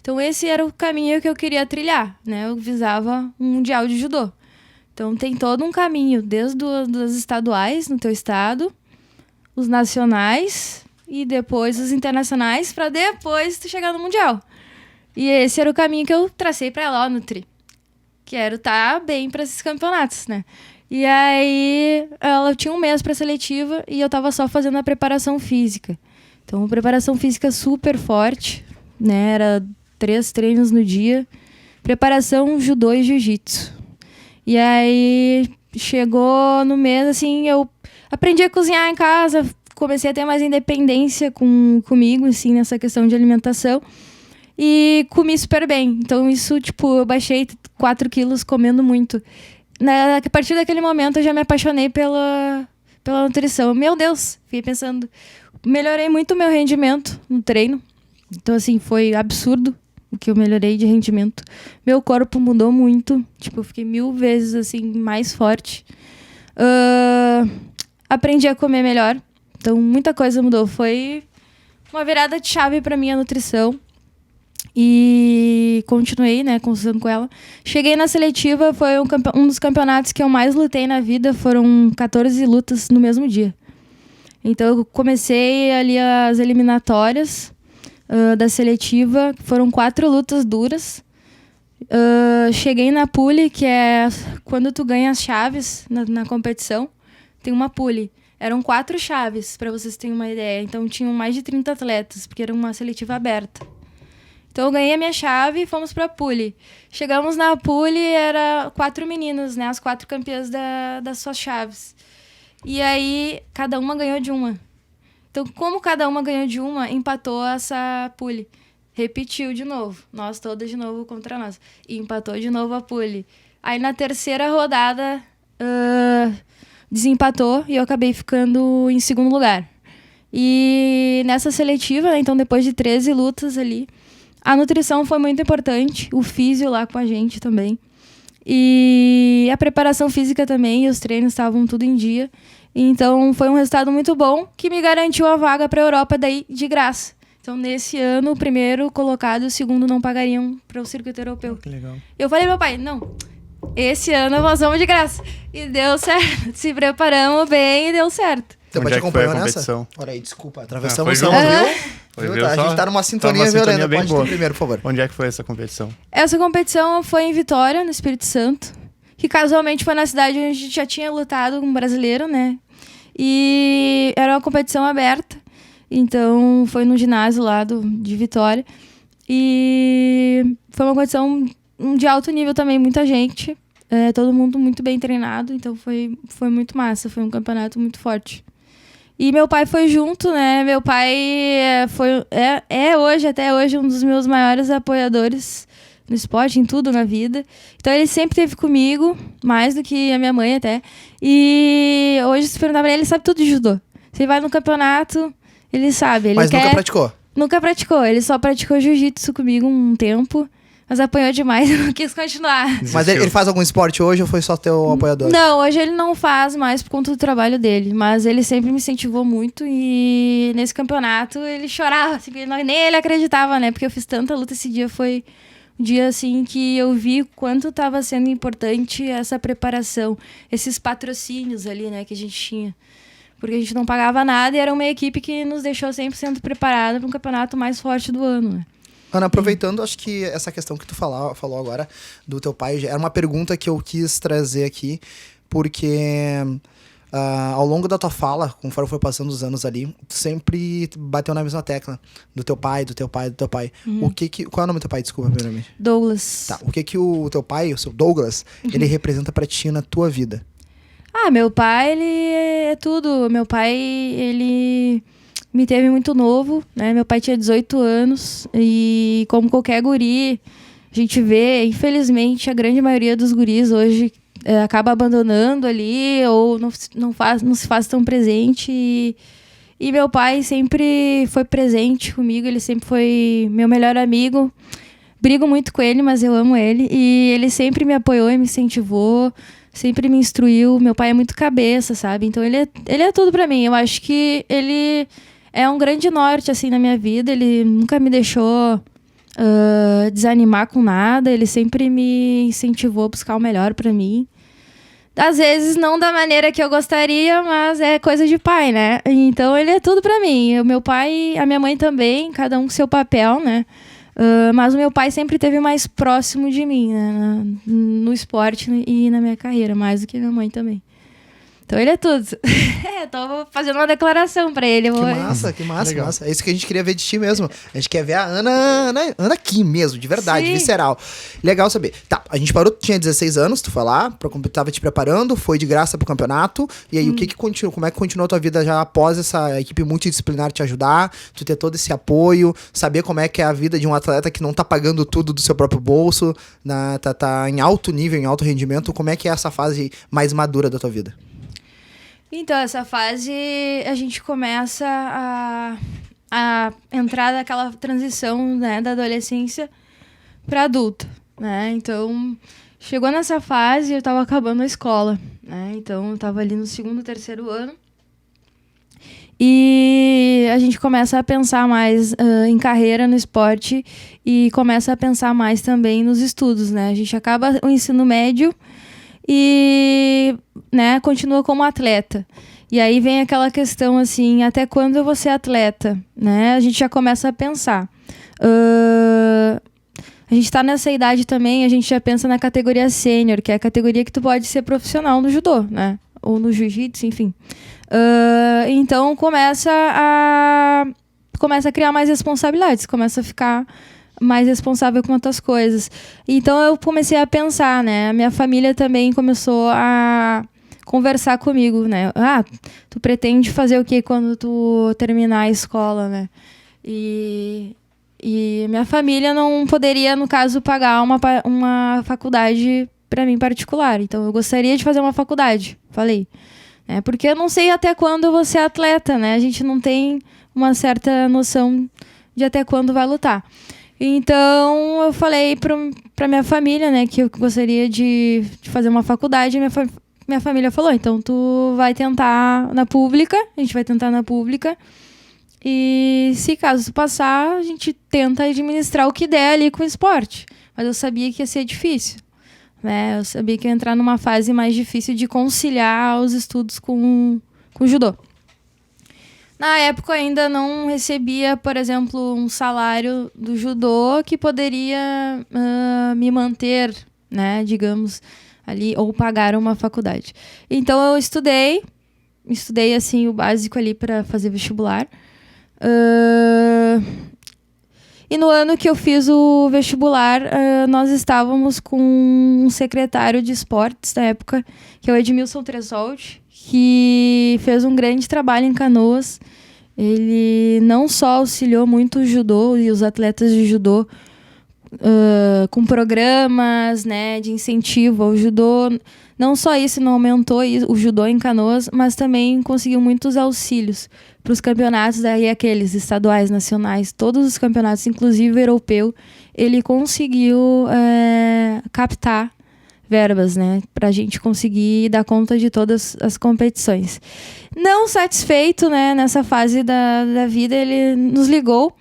Então esse era o caminho que eu queria trilhar, né? Eu visava um mundial de judô. Então tem todo um caminho, desde os estaduais no teu estado, os nacionais e depois os internacionais, para depois tu chegar no mundial. E esse era o caminho que eu tracei para ela, Nutri. Quero estar bem para esses campeonatos, né? E aí ela tinha um mês para seletiva e eu tava só fazendo a preparação física. Então, preparação física super forte, né? Era 3 treinos no dia. Preparação judô e jiu-jitsu. E aí chegou no mês, assim, eu aprendi a cozinhar em casa, comecei a ter mais independência comigo, assim, nessa questão de alimentação. E comi super bem. Então, isso, tipo, eu baixei 4 quilos comendo muito. A partir daquele momento, eu já me apaixonei pela nutrição. Meu Deus, fiquei pensando. Melhorei muito o meu rendimento no treino. Então, assim, foi absurdo o que eu melhorei de rendimento. Meu corpo mudou muito. Tipo, eu fiquei 1000 vezes, assim, mais forte. Aprendi a comer melhor. Então, muita coisa mudou. Foi uma virada de chave pra mim a nutrição. E continuei, né, conversando com ela. Cheguei na seletiva, foi um dos campeonatos que eu mais lutei na vida. Foram 14 lutas no mesmo dia. Então, eu comecei ali as eliminatórias da seletiva. Foram 4 lutas duras. Cheguei na pole, que é quando tu ganha as chaves na competição. Tem uma pole. Eram 4 chaves, para vocês terem uma ideia. Então, tinham mais de 30 atletas, porque era uma seletiva aberta. Então, eu ganhei a minha chave e fomos pra pole. Chegamos na pole, era 4 meninas, né? As 4 campeãs das suas chaves. E aí, cada uma ganhou de uma. Então, como cada uma ganhou de uma, empatou essa pole. Repetiu de novo. Nós todas de novo contra nós. E empatou de novo a pole. Aí, na terceira rodada, desempatou e eu acabei ficando em segundo lugar. E nessa seletiva, né, então, depois de 13 lutas ali, a nutrição foi muito importante, o físio lá com a gente também. E a preparação física também, e os treinos estavam tudo em dia. Então, foi um resultado muito bom, que me garantiu a vaga para a Europa daí de graça. Então, nesse ano, o primeiro colocado e o segundo não pagariam para o circuito europeu. Que legal. Eu falei pro meu pai, não, esse ano nós vamos de graça. E deu certo, se preparamos bem e deu certo. Teu pai Onde te é que foi a acompanhou nessa? competição? Olha aí, desculpa. Atravessamos foi o junto. viu? Foi, Viu? viu Tá, a só? gente tá numa sintonia Tá uma violenta. sintonia bem Pode boa. ir primeiro, por favor. Onde é que foi essa competição? Essa competição foi em Vitória, no Espírito Santo, que casualmente foi na cidade onde a gente já tinha lutado com um brasileiro, né? E era uma competição aberta, então foi no ginásio lá de Vitória. E foi uma competição de alto nível também, muita gente, todo mundo muito bem treinado, então foi muito massa, foi um campeonato muito forte. E meu pai foi junto, né? Meu pai até hoje, um dos meus maiores apoiadores no esporte, em tudo na vida. Então ele sempre esteve comigo, mais do que a minha mãe até. E hoje, se perguntar pra ele sabe tudo de judô. Se ele vai no campeonato, ele sabe. Mas nunca praticou? Nunca praticou. Ele só praticou jiu-jitsu comigo um tempo. Mas apanhou demais e não quis continuar. Mas ele faz algum esporte hoje ou foi só teu apoiador? Não, hoje ele não faz mais por conta do trabalho dele. Mas ele sempre me incentivou muito. E nesse campeonato ele chorava. Assim, nem ele acreditava, né? Porque eu fiz tanta luta esse dia. Foi um dia assim que eu vi o quanto estava sendo importante essa preparação. Esses patrocínios ali, né? Que a gente tinha. Porque a gente não pagava nada e era uma equipe que nos deixou 100% preparada para um campeonato mais forte do ano, né? Ana, aproveitando, acho que essa questão que tu falou agora do teu pai, era uma pergunta que eu quis trazer aqui, porque ao longo da tua fala, conforme foi passando os anos ali, tu sempre bateu na mesma tecla do teu pai, do teu pai, do teu pai. Qual é o nome do teu pai, desculpa, primeiramente? Douglas. Tá, o que o teu pai, o seu Douglas, ele representa pra ti na tua vida? Meu pai, ele é tudo. Meu pai, ele me teve muito novo, né? Meu pai tinha 18 anos e como qualquer guri, a gente vê, infelizmente, a grande maioria dos guris hoje acaba abandonando ali ou não se faz tão presente. E meu pai sempre foi presente comigo, ele sempre foi meu melhor amigo. Brigo muito com ele, mas eu amo ele. E ele sempre me apoiou e me incentivou, sempre me instruiu. Meu pai é muito cabeça, sabe? Então ele é tudo pra mim. Eu acho que ele é um grande norte, assim, na minha vida. Ele nunca me deixou desanimar com nada. Ele sempre me incentivou a buscar o melhor pra mim. Às vezes não da maneira que eu gostaria, mas é coisa de pai, né? Então ele é tudo pra mim. O meu pai, a minha mãe também, cada um com seu papel, né? Mas o meu pai sempre esteve mais próximo de mim, né? No esporte e na minha carreira, mais do que a minha mãe também. Então ele é tudo. Tô fazendo uma declaração pra ele. Que massa, que massa. É isso que a gente queria ver de ti mesmo. A gente quer ver a Ana aqui mesmo, de verdade, Sim. visceral. Legal saber. Tá, a gente parou, tu tinha 16 anos, tu foi lá, tava te preparando, foi de graça pro campeonato. E aí, o que continua? Como é que continuou a tua vida já após essa equipe multidisciplinar te ajudar? Tu ter todo esse apoio, saber como é que é a vida de um atleta que não tá pagando tudo do seu próprio bolso, tá em alto nível, em alto rendimento. Como é que é essa fase mais madura da tua vida? Então, essa fase a gente começa a entrar naquela transição, né, da adolescência para adulto, né? Então, chegou nessa fase, eu estava acabando a escola, né? Então, eu estava ali no 2º, 3º ano. E a gente começa a pensar mais em carreira no esporte e começa a pensar mais também nos estudos, né? A gente acaba o ensino médio e, né, continua como atleta. E aí vem aquela questão assim, até quando eu vou ser atleta? Né? A gente já começa a pensar. A gente está nessa idade também, a gente já pensa na categoria sênior, que é a categoria que tu pode ser profissional no judô, né? Ou no jiu-jitsu, enfim. Então começa a criar mais responsabilidades, começa a ficar mais responsável com outras coisas. Então eu comecei a pensar, né? A minha família também começou a conversar comigo, né? Tu pretende fazer o quê quando tu terminar a escola, né? E minha família não poderia, no caso, pagar uma faculdade para mim particular. Então eu gostaria de fazer uma faculdade, falei. Porque eu não sei até quando eu vou ser atleta, né? A gente não tem uma certa noção de até quando vai lutar. Então, eu falei pra minha família, né, que eu gostaria de fazer uma faculdade. Minha família falou, então tu vai tentar na pública, a gente vai tentar na pública. E se caso tu passar, a gente tenta administrar o que der ali com o esporte. Mas eu sabia que ia ser difícil, né? Eu sabia que ia entrar numa fase mais difícil de conciliar os estudos com o judô. Na época, eu ainda não recebia, por exemplo, um salário do judô que poderia me manter, né, digamos, ali, ou pagar uma faculdade. Então, eu estudei assim, o básico ali para fazer vestibular. E no ano que eu fiz o vestibular, nós estávamos com um secretário de esportes da época, que é o Edmilson Tressolti, que fez um grande trabalho em Canoas. Ele não só auxiliou muito o judô e os atletas de judô com programas, né, de incentivo ao judô. Não só isso, não aumentou o judô em Canoas, mas também conseguiu muitos auxílios para os campeonatos, daí aqueles estaduais, nacionais, todos os campeonatos, inclusive o europeu, ele conseguiu captar verbas, né, para a gente conseguir dar conta de todas as competições. Não satisfeito, né, nessa fase da vida, ele nos ligou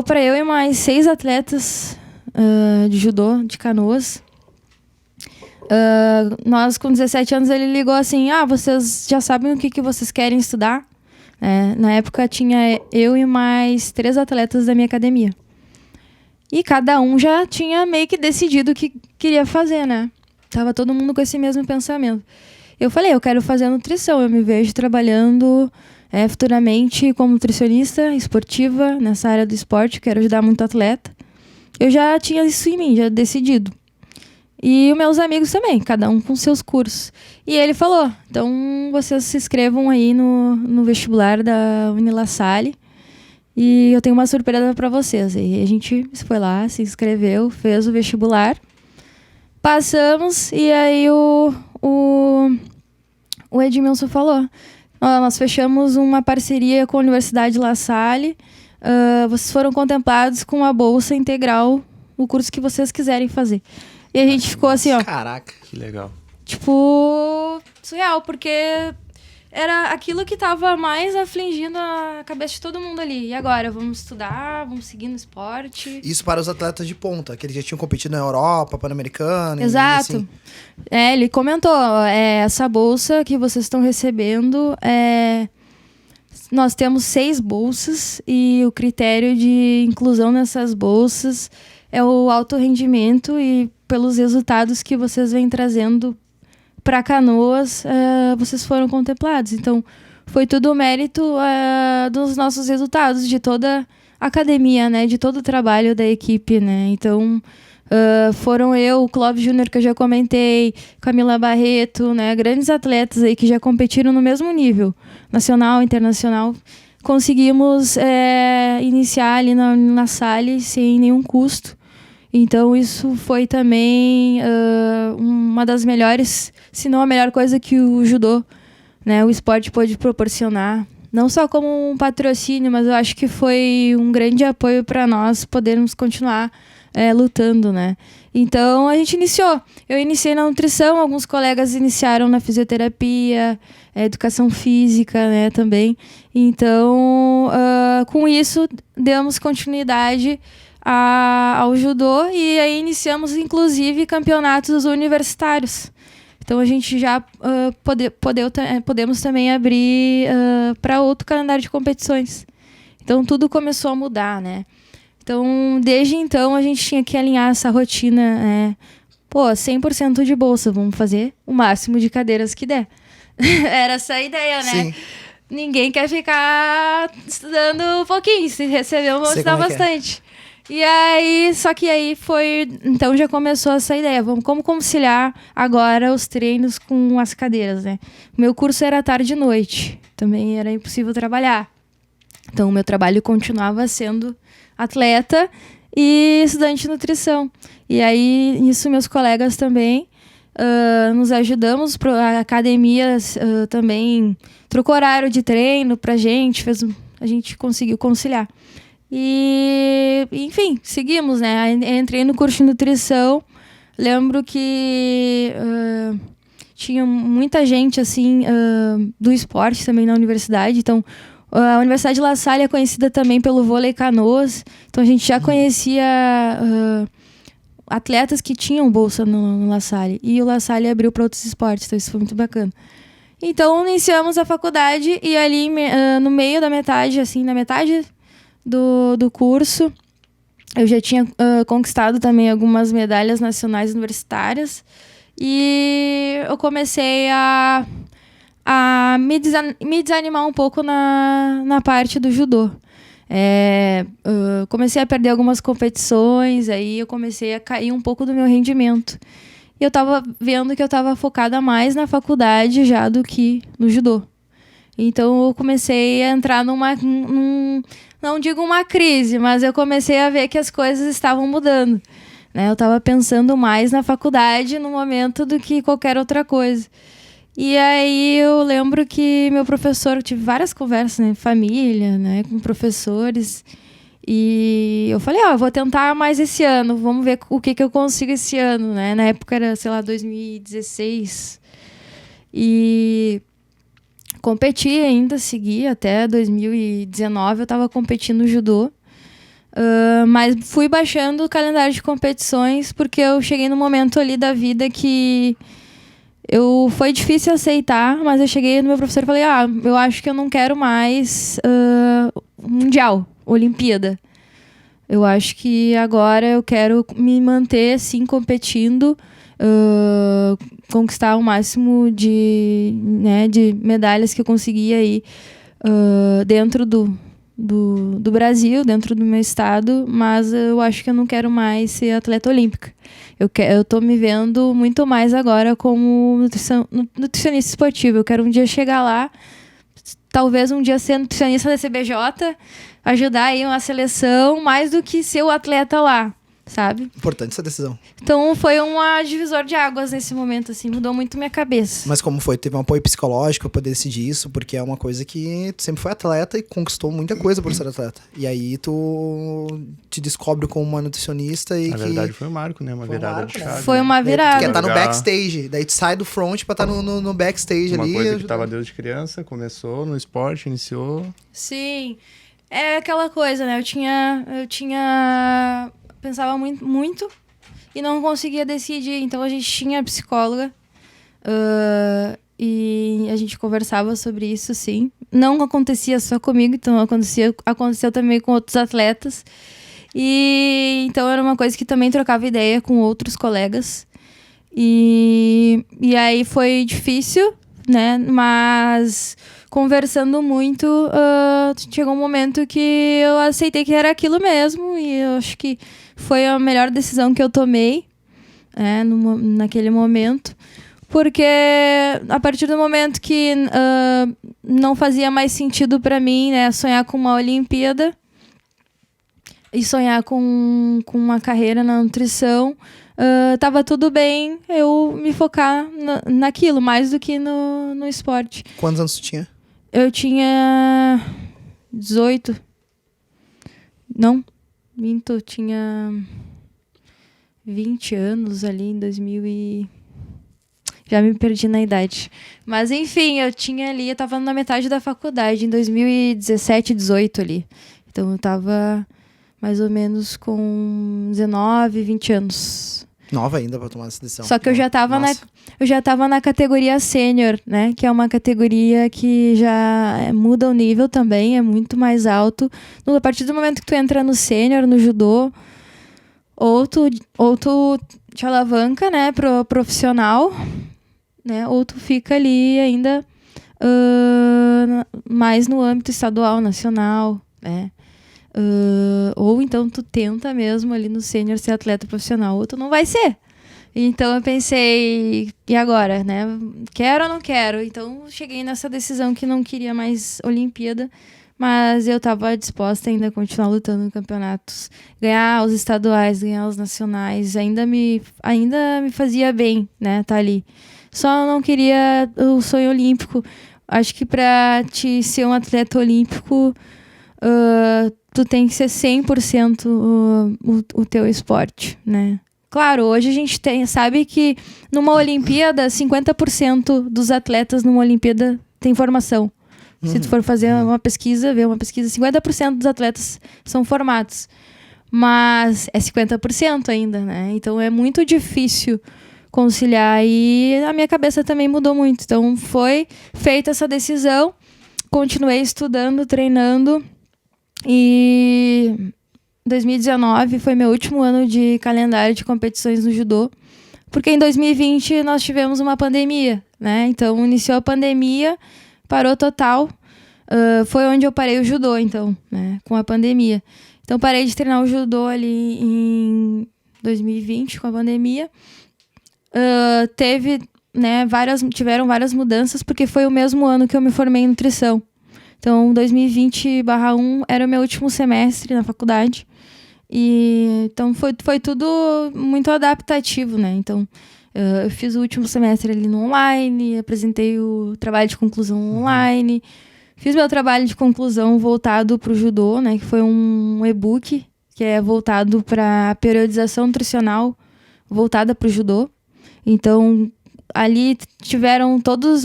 para eu e mais 6 atletas de judô de Canoas. Nós, com 17 anos, ele ligou assim, vocês já sabem o que vocês querem estudar? Na época tinha eu e mais 3 atletas da minha academia. E cada um já tinha meio que decidido o que queria fazer, né? Tava todo mundo com esse mesmo pensamento. Eu falei, eu quero fazer nutrição, eu me vejo trabalhando futuramente como nutricionista esportiva nessa área do esporte, quero ajudar muito atleta. Eu já tinha isso em mim, já decidido. E os meus amigos também, cada um com seus cursos. E ele falou, então vocês se inscrevam aí no vestibular da Unila Salle e eu tenho uma surpresa para vocês. E a gente foi lá, se inscreveu, fez o vestibular, passamos e aí o Edmilson falou, nós fechamos uma parceria com a Universidade La Salle, vocês foram contemplados com a bolsa integral, o curso que vocês quiserem fazer. E a gente ficou assim, ó. Caraca, que legal. Tipo, surreal, porque era aquilo que tava mais afligindo a cabeça de todo mundo ali. E agora? Vamos estudar, vamos seguir no esporte. Isso para os atletas de ponta, que eles já tinham competido na Europa, Pan-Americana. Exato. E assim. Ele comentou, essa bolsa que vocês estão recebendo, nós temos 6 bolsas e o critério de inclusão nessas bolsas é o alto rendimento e pelos resultados que vocês vêm trazendo para Canoas, vocês foram contemplados. Então, foi tudo mérito dos nossos resultados, de toda a academia, né? De todo o trabalho da equipe, né? Então, foram eu, o Clóvis Júnior, que eu já comentei, Camila Barreto, né? Grandes atletas aí que já competiram no mesmo nível, nacional, internacional. Conseguimos iniciar ali na Salle sem nenhum custo. Então, isso foi também uma das melhores, se não a melhor coisa que o judô, né, o esporte pôde proporcionar. Não só como um patrocínio, mas eu acho que foi um grande apoio para nós podermos continuar lutando, né? Então, a gente iniciou. Eu iniciei na nutrição, alguns colegas iniciaram na fisioterapia, educação física, né, também. Então, com isso, demos continuidade ao judô e aí iniciamos, inclusive, campeonatos universitários. Então, a gente já podemos também abrir para outro calendário de competições. Então, tudo começou a mudar, né? Então, desde então, a gente tinha que alinhar essa rotina. 100% de bolsa, vamos fazer o máximo de cadeiras que der. Era essa a ideia, né? Sim. Ninguém quer ficar estudando um pouquinho. Se receber, vamos estudar bastante. E aí, só que aí foi... Então já começou essa ideia. Como conciliar agora os treinos com as cadeiras, né? O meu curso era tarde e noite. Também era impossível trabalhar. Então o meu trabalho continuava sendo atleta e estudante de nutrição. E aí, nisso, meus colegas também nos ajudamos. A academia também trocou horário de treino pra gente. A gente conseguiu conciliar. E, enfim, seguimos, né? Entrei no curso de nutrição. Lembro que tinha muita gente, assim, do esporte também na universidade. Então, a Universidade de La Salle é conhecida também pelo vôlei Canoas. Então, a gente já conhecia atletas que tinham bolsa no La Salle. E o La Salle abriu para outros esportes. Então, isso foi muito bacana. Então, iniciamos a faculdade e ali, no meio da metade, assim, na metade do curso, eu já tinha conquistado também algumas medalhas nacionais universitárias e eu comecei a me desanimar um pouco na parte do judô. Comecei a perder algumas competições, aí eu comecei a cair um pouco do meu rendimento. E eu estava vendo que eu estava focada mais na faculdade já do que no judô. Então eu comecei a entrar não digo uma crise, mas eu comecei a ver que as coisas estavam mudando, né? Eu estava pensando mais na faculdade no momento do que qualquer outra coisa. E aí eu lembro que meu professor, eu tive várias conversas, né? Família, né? Com professores. E eu falei, eu vou tentar mais esse ano, vamos ver o que eu consigo esse ano, né? Na época era, 2016. E competi ainda, segui até 2019, eu estava competindo no judô. Mas fui baixando o calendário de competições porque eu cheguei no momento ali da vida que foi difícil aceitar, mas eu cheguei no meu professor e falei, eu acho que eu não quero mais Mundial, Olimpíada. Eu acho que agora eu quero me manter, assim, competindo, conquistar o máximo de medalhas que eu conseguia aí dentro do Brasil, dentro do meu estado, mas eu acho que eu não quero mais ser atleta olímpica. Eu tô me vendo muito mais agora como nutricionista esportivo. Eu quero um dia chegar lá, talvez um dia ser nutricionista da CBJ, ajudar aí uma seleção, mais do que ser o atleta lá, sabe? Importante essa decisão. Então foi um divisor de águas nesse momento, assim, mudou muito minha cabeça. Mas como foi? Teve um apoio psicológico pra poder decidir isso? Porque é uma coisa que tu sempre foi atleta e conquistou muita coisa por ser atleta. E aí tu te descobre como uma nutricionista e Na verdade foi um marco, né? Uma virada de chave. Foi uma virada. Tu quer estar no Legal. backstage. Daí tu sai do front pra estar no backstage Uma ali. coisa que tava desde criança, começou no esporte, iniciou. Sim. É aquela coisa, né? Eu pensava muito e não conseguia decidir. Então a gente tinha psicóloga e a gente conversava sobre isso, sim. Não acontecia só comigo, então aconteceu também com outros atletas. E então era uma coisa que também trocava ideia com outros colegas. E aí foi difícil, né? Mas conversando muito, chegou um momento que eu aceitei que era aquilo mesmo. E eu acho que foi a melhor decisão que eu tomei, né, naquele momento. Porque a partir do momento que não fazia mais sentido para mim, né, sonhar com uma Olimpíada e sonhar com uma carreira na nutrição, tava tudo bem eu me focar naquilo, mais do que no esporte. Quantos anos tu tinha? Eu tinha 18. Não, minto, tinha 20 anos ali em 2000 e... Já me perdi na idade. Mas, enfim, eu tava na metade da faculdade, em 2017, 18 ali. Então, eu tava mais ou menos com 19, 20 anos. Nova ainda pra tomar essa decisão. Só que eu já tava na categoria sênior, né? Que é uma categoria que já muda o nível também, é muito mais alto. A partir do momento que tu entra no sênior, no judô, ou tu te alavanca, né, pro profissional, né? Ou tu fica ali ainda mais no âmbito estadual, nacional, né? Ou então tu tenta mesmo ali no sênior ser atleta profissional, ou tu não vai ser. Então eu pensei, e agora, né? Quero ou não quero? Então cheguei nessa decisão que não queria mais Olimpíada, mas eu estava disposta ainda a continuar lutando em campeonatos, ganhar os estaduais, ganhar os nacionais, ainda me fazia bem, né, tá ali. Só não queria o sonho olímpico. Acho que para te ser um atleta olímpico, tu tem que ser 100% o teu esporte, né? Claro, hoje a gente sabe que numa Olimpíada, 50% dos atletas numa Olimpíada tem formação. Se tu for fazer ver uma pesquisa, 50% dos atletas são formados. Mas é 50% ainda, né? Então é muito difícil conciliar, e a minha cabeça também mudou muito. Então foi feita essa decisão, continuei estudando, treinando, e 2019 foi meu último ano de calendário de competições no judô, porque em 2020 nós tivemos uma pandemia, né? Então iniciou a pandemia, parou total, foi onde eu parei o judô, então, né? Com a pandemia. Então parei de treinar o judô ali em 2020 com a pandemia. Tiveram várias mudanças, porque foi o mesmo ano que eu me formei em nutrição. Então, 2020/1 era o meu último semestre na faculdade. E então foi tudo muito adaptativo, né? Então, eu fiz o último semestre ali no online, apresentei o trabalho de conclusão online, fiz meu trabalho de conclusão voltado para o judô, né? Que foi um e-book que é voltado para a periodização nutricional voltada para o judô. Então, ali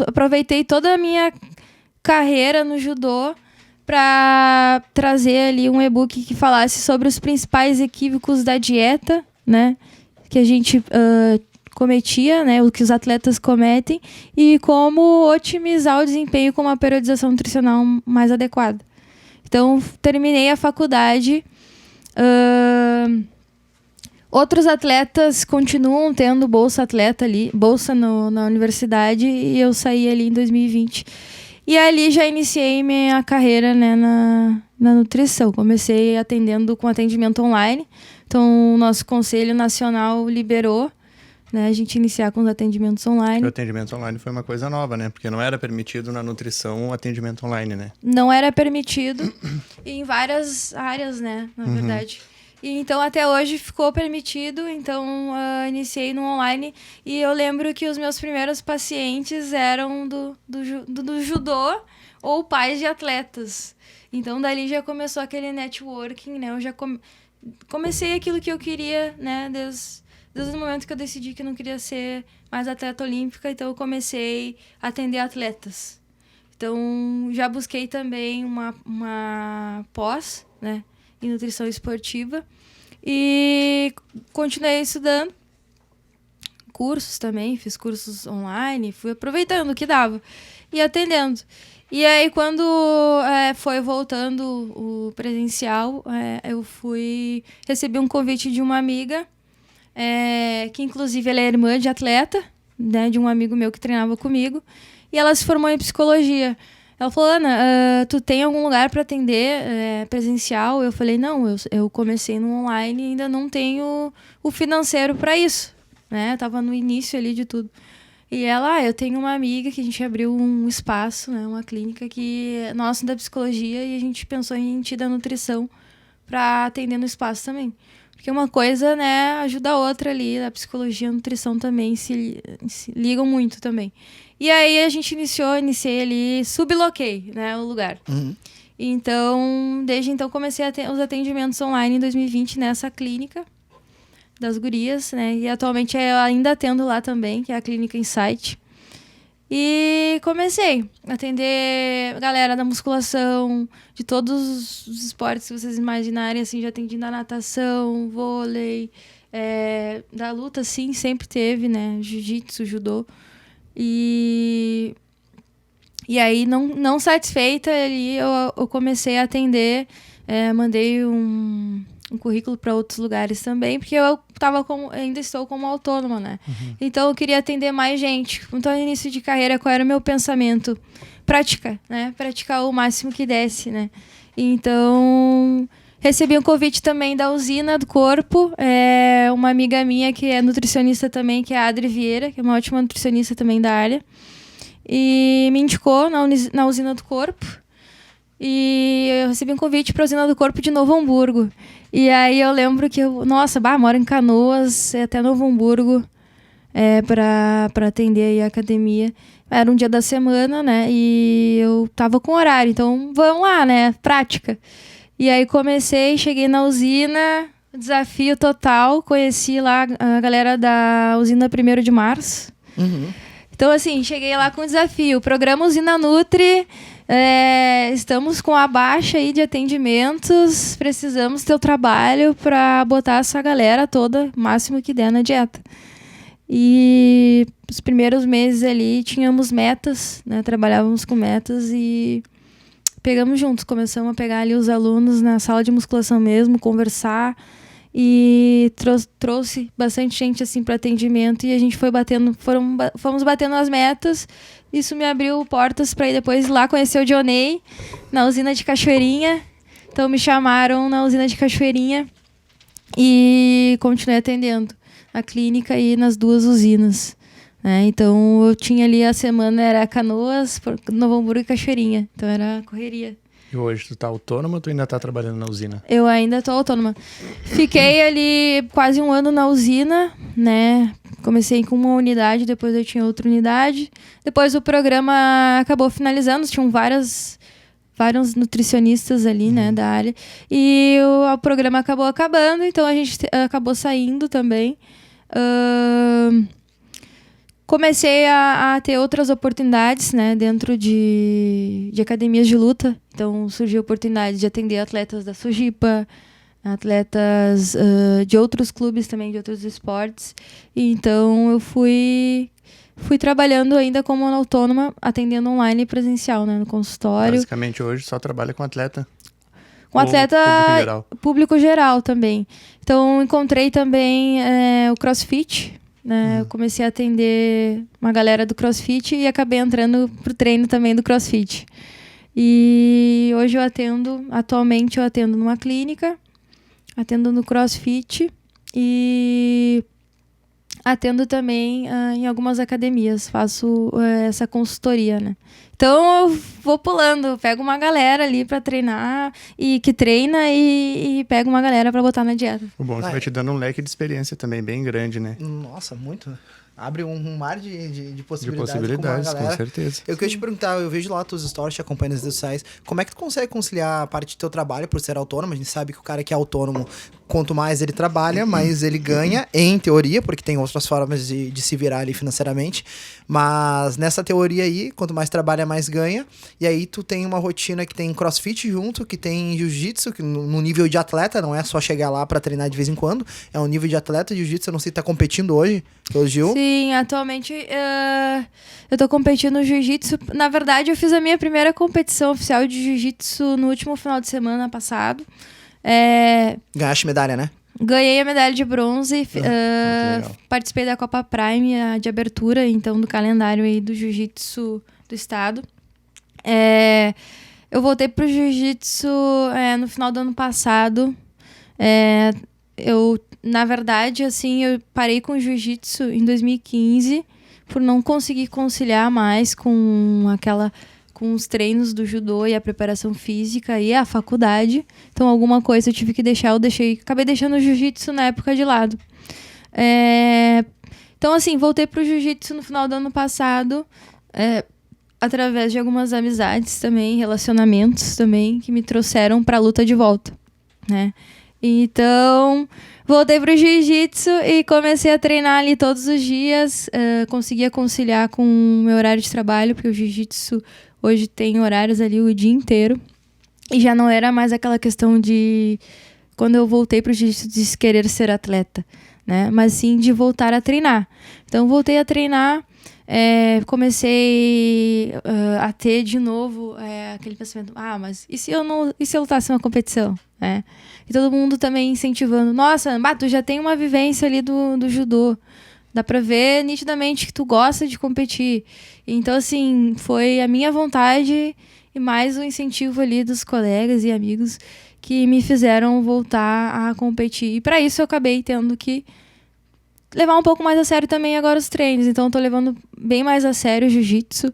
aproveitei toda a minha carreira no judô para trazer ali um e-book que falasse sobre os principais equívocos da dieta, né? Que a gente cometia, né? O que os atletas cometem, e como otimizar o desempenho com uma periodização nutricional mais adequada. Então, terminei a faculdade. Outros atletas continuam tendo bolsa na universidade, e eu saí ali em 2020. E ali já iniciei minha carreira, né, na nutrição. Comecei atendendo com atendimento online. Então, o nosso Conselho Nacional liberou, né, a gente iniciar com os atendimentos online. O atendimento online foi uma coisa nova, né? Porque não era permitido na nutrição o atendimento online, né? Não era permitido em várias áreas, né, na verdade. E então, até hoje ficou permitido. Então, iniciei no online. E eu lembro que os meus primeiros pacientes eram do judô ou pais de atletas. Então, dali já começou aquele networking, né? Eu já comecei aquilo que eu queria, né? Desde o momento que eu decidi que não queria ser mais atleta olímpica. Então, eu comecei a atender atletas. Então, já busquei também uma pós, né, em nutrição esportiva, e continuei estudando cursos também, fiz cursos online, fui aproveitando o que dava e atendendo. E aí, quando foi voltando o presencial, eu recebi um convite de uma amiga que inclusive ela é irmã de atleta, né, de um amigo meu que treinava comigo, e ela se formou em psicologia. Ela falou, Ana, tu tem algum lugar para atender presencial? Eu falei, não, eu comecei no online e ainda não tenho o financeiro para isso, né? Eu tava no início ali de tudo. E ela, eu tenho uma amiga que a gente abriu um espaço, né, uma clínica que é nossa da psicologia, e a gente pensou em ti da nutrição para atender no espaço também. Porque uma coisa, né, ajuda a outra ali, a psicologia e a nutrição também se ligam muito também. E aí a gente iniciei ali, subloquei, né, o lugar. Uhum. Então, desde então comecei os atendimentos online em 2020 nessa clínica das gurias, né? E atualmente eu ainda atendo lá também, que é a Clínica Insight. E comecei a atender galera da musculação, de todos os esportes que vocês imaginarem, assim, já atendi na natação, vôlei, da luta, sim, sempre teve, né? Jiu-jitsu, judô. E aí, não satisfeita, ali eu comecei a atender, mandei um currículo para outros lugares também, porque eu ainda estou como autônoma, né? Uhum. Então, eu queria atender mais gente. Então, no início de carreira, qual era o meu pensamento? Prática, né? Praticar o máximo que desse, né? Então, recebi um convite também da Usina do Corpo, uma amiga minha que é nutricionista também, que é a Adri Vieira, que é uma ótima nutricionista também da área, e me indicou na Usina do Corpo. E eu recebi um convite para a Usina do Corpo de Novo Hamburgo. E aí eu lembro que moro em Canoas, até Novo Hamburgo, para atender aí a academia. Era um dia da semana, né? E eu tava com horário, então vamos lá, né? Prática. E aí cheguei na usina, desafio total. Conheci lá a galera da usina 1º de março. Uhum. Então, assim, cheguei lá com desafio. Programa Usina Nutri, estamos com a baixa aí de atendimentos, precisamos do teu trabalho para botar essa galera toda, o máximo que der na dieta. E os primeiros meses ali tínhamos metas, né? Trabalhávamos com metas e pegamos juntos, começamos a pegar ali os alunos na sala de musculação mesmo, conversar, e trouxe bastante gente assim para atendimento, e a gente foi fomos batendo as metas. Isso me abriu portas para ir depois lá conhecer o Dionei na usina de Cachoeirinha. Então me chamaram na usina de Cachoeirinha e continuei atendendo a clínica e nas duas usinas, né? Então eu tinha ali a semana, era Canoas, Novo Hamburgo e Cachoeirinha, então era correria. E hoje tu tá autônoma ou tu ainda tá trabalhando na usina? Eu ainda tô autônoma. Fiquei ali quase um ano na usina, né? Comecei com uma unidade, depois eu tinha outra unidade. Depois o programa acabou finalizando, tinham vários nutricionistas ali, né, da área. E o programa acabou acabando, então a gente acabou saindo também. Comecei a ter outras oportunidades, né, dentro de academias de luta. Então, surgiu a oportunidade de atender atletas da Sojipa, atletas de outros clubes também, de outros esportes. E, então, eu fui trabalhando ainda como autônoma, atendendo online e presencial, né, no consultório. Basicamente, hoje só trabalha com atleta? Com atleta público geral também. Então, encontrei também o CrossFit, né? Eu comecei a atender uma galera do CrossFit e acabei entrando pro treino também do CrossFit. E hoje atualmente eu atendo numa clínica, atendo no CrossFit e atendo também em algumas academias, faço essa consultoria, né? Então eu vou pulando, pego uma galera ali pra treinar, e que treina, e pego uma galera pra botar na dieta. O bom é que vai te dando um leque de experiência também bem grande, né? Nossa, muito. Abre um mar de possibilidades. De possibilidades, com certeza. Eu queria te perguntar, eu vejo lá teus stories, te acompanho nas redes sociais, como é que tu consegue conciliar a parte do teu trabalho por ser autônomo? A gente sabe que o cara que é autônomo, quanto mais ele trabalha, mais ele ganha, em teoria, porque tem outras formas de se virar ali financeiramente, mas nessa teoria aí, quanto mais trabalha, mais ganha, e aí tu tem uma rotina que tem crossfit junto, que tem jiu-jitsu, que no nível de atleta, não é só chegar lá pra treinar de vez em quando, é um nível de atleta. Jiu-jitsu, eu não sei se tá competindo hoje, pelo Gil. Sim, atualmente eu tô competindo no jiu-jitsu. Na verdade, eu fiz a minha primeira competição oficial de jiu-jitsu no último final de semana passado. Ganhaste medalha, né? Ganhei a medalha de bronze, legal. participei da Copa Prime, a de abertura, então, do calendário aí do jiu-jitsu do estado. Eu voltei pro jiu-jitsu no final do ano passado. Na verdade, assim, eu parei com o jiu-jitsu em 2015 por não conseguir conciliar mais com os treinos do judô e a preparação física e a faculdade. Então, alguma coisa eu tive que deixar. Acabei deixando o jiu-jitsu na época de lado. Então, assim, voltei pro jiu-jitsu no final do ano passado, através de algumas amizades também, relacionamentos também, que me trouxeram pra luta de volta, né? Então, voltei pro jiu-jitsu e comecei a treinar ali todos os dias. Conseguia conciliar com o meu horário de trabalho, porque o jiu-jitsu hoje tem horários ali o dia inteiro. E já não era mais aquela questão de, quando eu voltei pro jiu-jitsu, de querer ser atleta, né? Mas sim de voltar a treinar. Então, voltei a treinar. Comecei a ter de novo aquele pensamento, mas e se eu lutasse uma competição, né? E todo mundo também incentivando, nossa, tu já tem uma vivência ali do judô, dá pra ver nitidamente que tu gosta de competir. Então, assim, foi a minha vontade e mais o incentivo ali dos colegas e amigos que me fizeram voltar a competir. E para isso eu acabei tendo que levar um pouco mais a sério também agora os treinos. Então eu tô levando bem mais a sério o jiu-jitsu.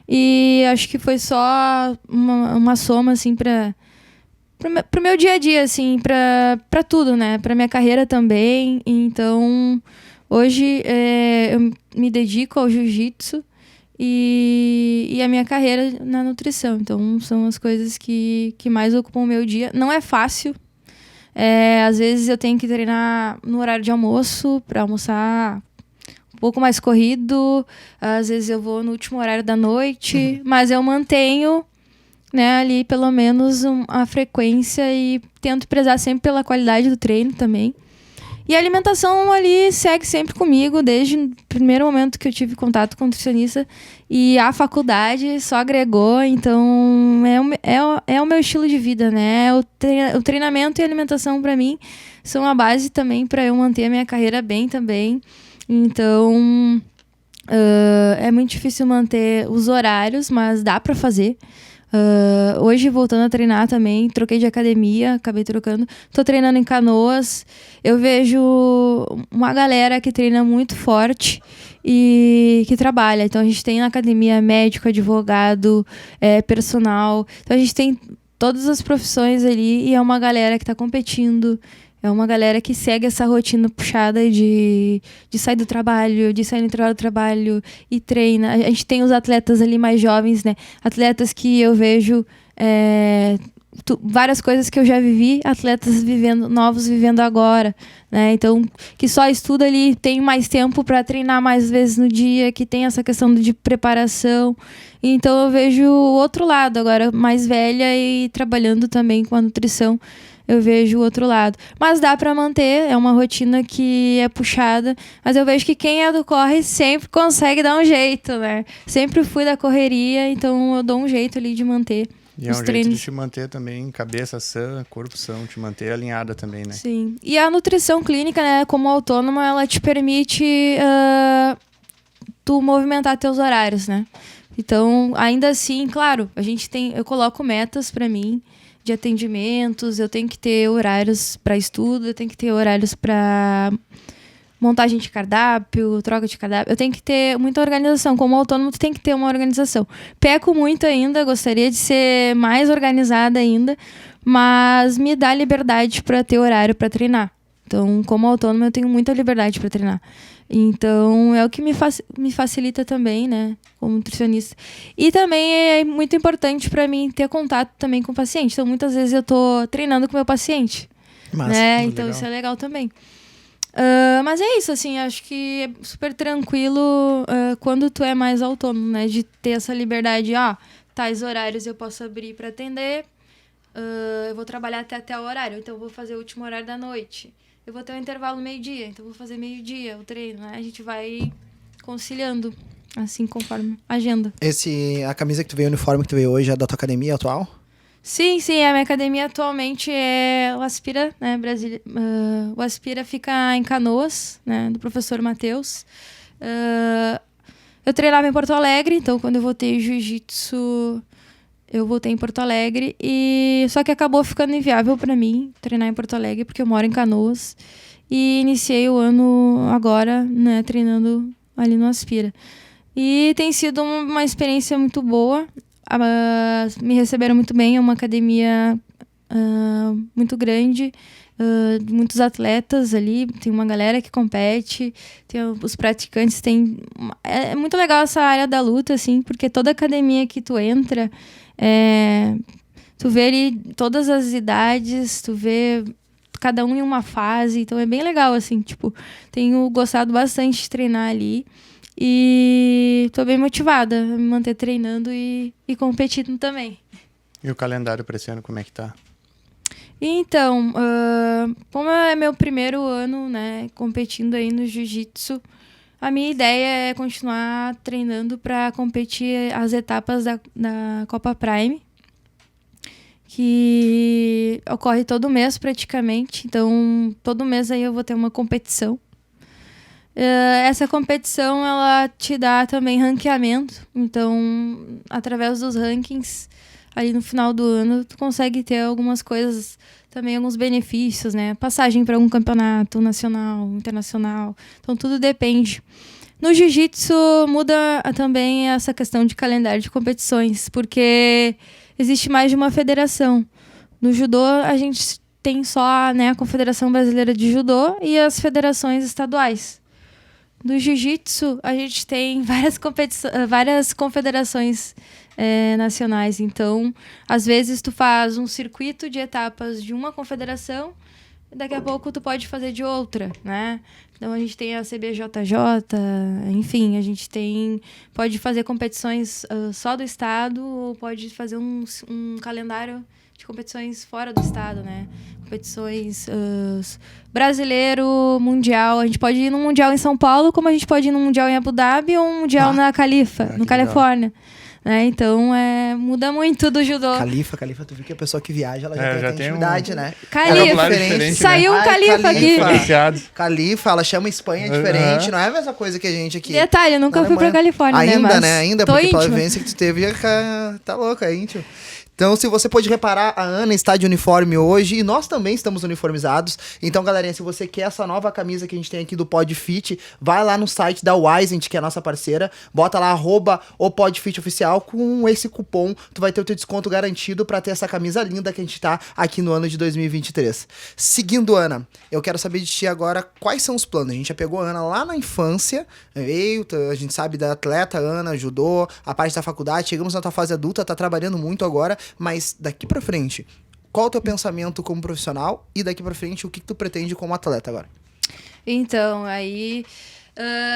E acho que foi só uma soma, assim, pro meu dia a dia, assim, pra tudo, né? Pra minha carreira também. Então, hoje eu me dedico ao jiu-jitsu e a minha carreira na nutrição. Então, são as coisas que mais ocupam o meu dia. Não é fácil. Às vezes eu tenho que treinar no horário de almoço para almoçar um pouco mais corrido. Às vezes eu vou no último horário da noite, mas eu mantenho, né, ali pelo menos a frequência e tento prezar sempre pela qualidade do treino também. E a alimentação ali segue sempre comigo, desde o primeiro momento que eu tive contato com o nutricionista. E a faculdade só agregou, então é o meu estilo de vida, né? O treinamento e a alimentação, para mim, são a base também para eu manter a minha carreira bem também. Então, é muito difícil manter os horários, mas dá para fazer. Hoje, voltando a treinar também, troquei de academia, acabei trocando. Tô treinando em Canoas. Eu vejo uma galera que treina muito forte e que trabalha. Então, a gente tem na academia médico, advogado, personal. Então, a gente tem todas as profissões ali e é uma galera que tá competindo. É uma galera que segue essa rotina puxada de sair do trabalho, de sair no intervalo do trabalho e treina. A gente tem os atletas ali mais jovens, né? Atletas que eu vejo várias coisas que eu já vivi, atletas novos vivendo agora, né? Então, que só estuda ali, tem mais tempo para treinar mais vezes no dia, que tem essa questão de preparação. Então, eu vejo o outro lado agora, mais velha e trabalhando também com a nutrição. Eu vejo o outro lado. Mas dá pra manter, é uma rotina que é puxada, mas eu vejo que quem é do corre sempre consegue dar um jeito, né? Sempre fui da correria, então eu dou um jeito ali de manter e os é um treinos. jeito de te manter também cabeça sã, corpo são, te manter alinhada também, né? Sim. E a nutrição clínica, né, como autônoma, ela te permite tu movimentar teus horários, né? Então, ainda assim, claro, eu coloco metas pra mim, de atendimentos, eu tenho que ter horários para estudo, eu tenho que ter horários para montagem de cardápio, troca de cardápio. Eu tenho que ter muita organização. Como autônomo, tu tem que ter uma organização. Peco muito ainda, gostaria de ser mais organizada ainda, mas me dá liberdade para ter horário para treinar. Então, como autônomo, eu tenho muita liberdade para treinar. Então, é o que me facilita também, né, como nutricionista. E também é muito importante para mim ter contato também com o paciente. Então, muitas vezes eu tô treinando com o meu paciente. Massa, né? Então, legal. isso é legal também. Mas é isso, assim, acho que é super tranquilo quando tu é mais autônomo, né? De ter essa liberdade, tais horários eu posso abrir para atender, eu vou trabalhar até o horário, então eu vou fazer o último horário da noite. Eu vou ter um intervalo meio-dia, então eu vou fazer meio-dia o treino, né? A gente vai conciliando, assim, conforme a agenda. A camisa que tu veio, o uniforme que tu veio hoje é da tua academia atual? Sim, a minha academia atualmente é o Aspira, né, Brasília. O Aspira fica em Canoas, né, do professor Matheus. Eu treinava em Porto Alegre, então quando eu voltei jiu-jitsu, eu voltei em Porto Alegre, só que acabou ficando inviável para mim treinar em Porto Alegre, porque eu moro em Canoas, e iniciei o ano agora, né, treinando ali no Aspira. E tem sido uma experiência muito boa. Me receberam muito bem, é uma academia muito grande, muitos atletas ali, tem uma galera que compete, tem os praticantes, é muito legal essa área da luta, assim, porque toda academia que tu entra, tu vê ali todas as idades, tu vê cada um em uma fase, então é bem legal, assim, tipo, tenho gostado bastante de treinar ali. E tô bem motivada a me manter treinando e competindo também. E o calendário para esse ano, como é que tá? Então, como é meu primeiro ano, né, competindo aí no jiu-jitsu, a minha ideia é continuar treinando para competir as etapas da Copa Prime, que ocorre todo mês praticamente. Então, todo mês aí eu vou ter uma competição. Essa competição, ela te dá também ranqueamento. Então, através dos rankings, ali no final do ano, tu consegue ter algumas coisas, também alguns benefícios, né? Passagem para algum campeonato nacional, internacional. Então, tudo depende. No jiu-jitsu, muda também essa questão de calendário de competições, porque existe mais de uma federação. No judô, a gente tem só, né, a Confederação Brasileira de Judô e as federações estaduais. No jiu-jitsu, a gente tem várias confederações nacionais. Então, às vezes, tu faz um circuito de etapas de uma confederação e daqui a pouco tu pode fazer de outra, né? Então, a gente tem a CBJJ, enfim, a gente pode fazer competições só do estado ou pode fazer um calendário de competições fora do estado, né? Competições brasileiro, mundial. A gente pode ir num mundial em São Paulo, como a gente pode ir num mundial em Abu Dhabi ou um mundial na Califa, no Califórnia. Né? Então, muda muito do judô. Califa, tu viu que a pessoa que viaja, ela já tem intimidade, né? Califa. Diferente, saiu um Califa aqui. Califa, ela chama Espanha diferente, não é a mesma coisa que a gente aqui. Detalhe, eu nunca fui pra Califórnia, ainda, né? Ainda, porque pela vivência que tu teve, tá louca, é íntimo. Então, se você pode reparar, a Ana está de uniforme hoje e nós também estamos uniformizados. Então, galerinha, se você quer essa nova camisa que a gente tem aqui do PodFit, vai lá no site da Wisent, que é a nossa parceira, bota lá @o PodFit oficial, com esse cupom tu vai ter o teu desconto garantido para ter essa camisa linda que a gente tá aqui no ano de 2023. Seguindo, Ana, eu quero saber de ti agora quais são os planos. A gente já pegou a Ana lá na infância, a gente sabe da atleta, Ana, judô, a parte da faculdade, chegamos na tua fase adulta, tá trabalhando muito agora. Mas daqui pra frente, qual é o teu pensamento como profissional e daqui pra frente, o que tu pretende como atleta agora? Então, aí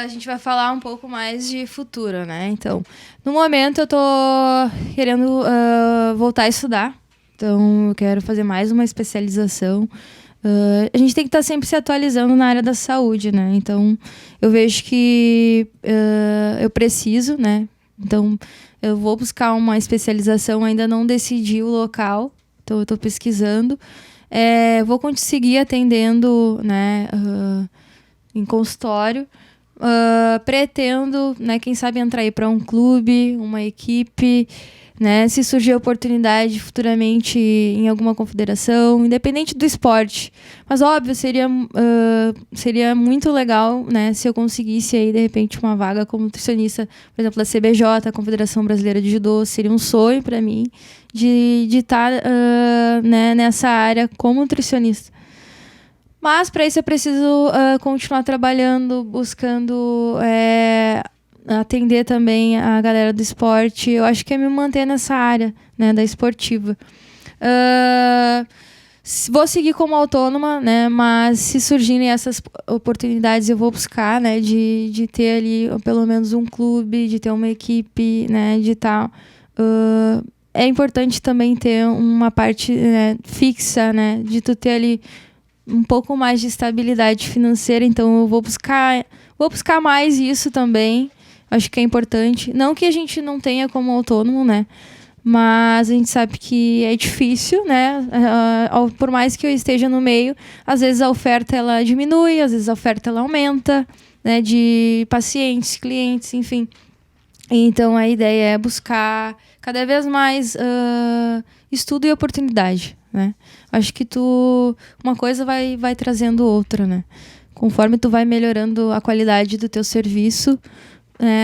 a gente vai falar um pouco mais de futuro, né? Então, no momento eu tô querendo voltar a estudar. Então, eu quero fazer mais uma especialização. A gente tem que estar sempre se atualizando na área da saúde, né? Então, eu vejo que eu preciso, né? Então, eu vou buscar uma especialização, ainda não decidi o local, então eu estou pesquisando. Vou conseguir atendendo, né, em consultório. Pretendo, né, quem sabe entrar aí para um clube, uma equipe, né, se surgir a oportunidade futuramente em alguma confederação, independente do esporte. Mas, óbvio, seria muito legal, né, se eu conseguisse aí, de repente, uma vaga como nutricionista, por exemplo, da CBJ, a Confederação Brasileira de Judô. Seria um sonho para mim de estar né, nessa área como nutricionista. Mas, para isso, eu preciso continuar trabalhando, buscando atender também a galera do esporte. Eu acho que é me manter nessa área, né, da esportiva. Vou seguir como autônoma, né, mas se surgirem essas oportunidades, eu vou buscar, né, de ter ali pelo menos um clube, de ter uma equipe, né, de tal. É importante também ter uma parte, né, fixa, né, de tu ter ali um pouco mais de estabilidade financeira. Então eu vou buscar mais isso também. Acho que é importante. Não que a gente não tenha como autônomo, né? Mas a gente sabe que é difícil, né? Por mais que eu esteja no meio, às vezes a oferta ela diminui, às vezes a oferta ela aumenta, né? De pacientes, clientes, enfim. Então a ideia é buscar cada vez mais estudo e oportunidade, né? Acho que uma coisa vai trazendo outra, né? Conforme tu vai melhorando a qualidade do teu serviço,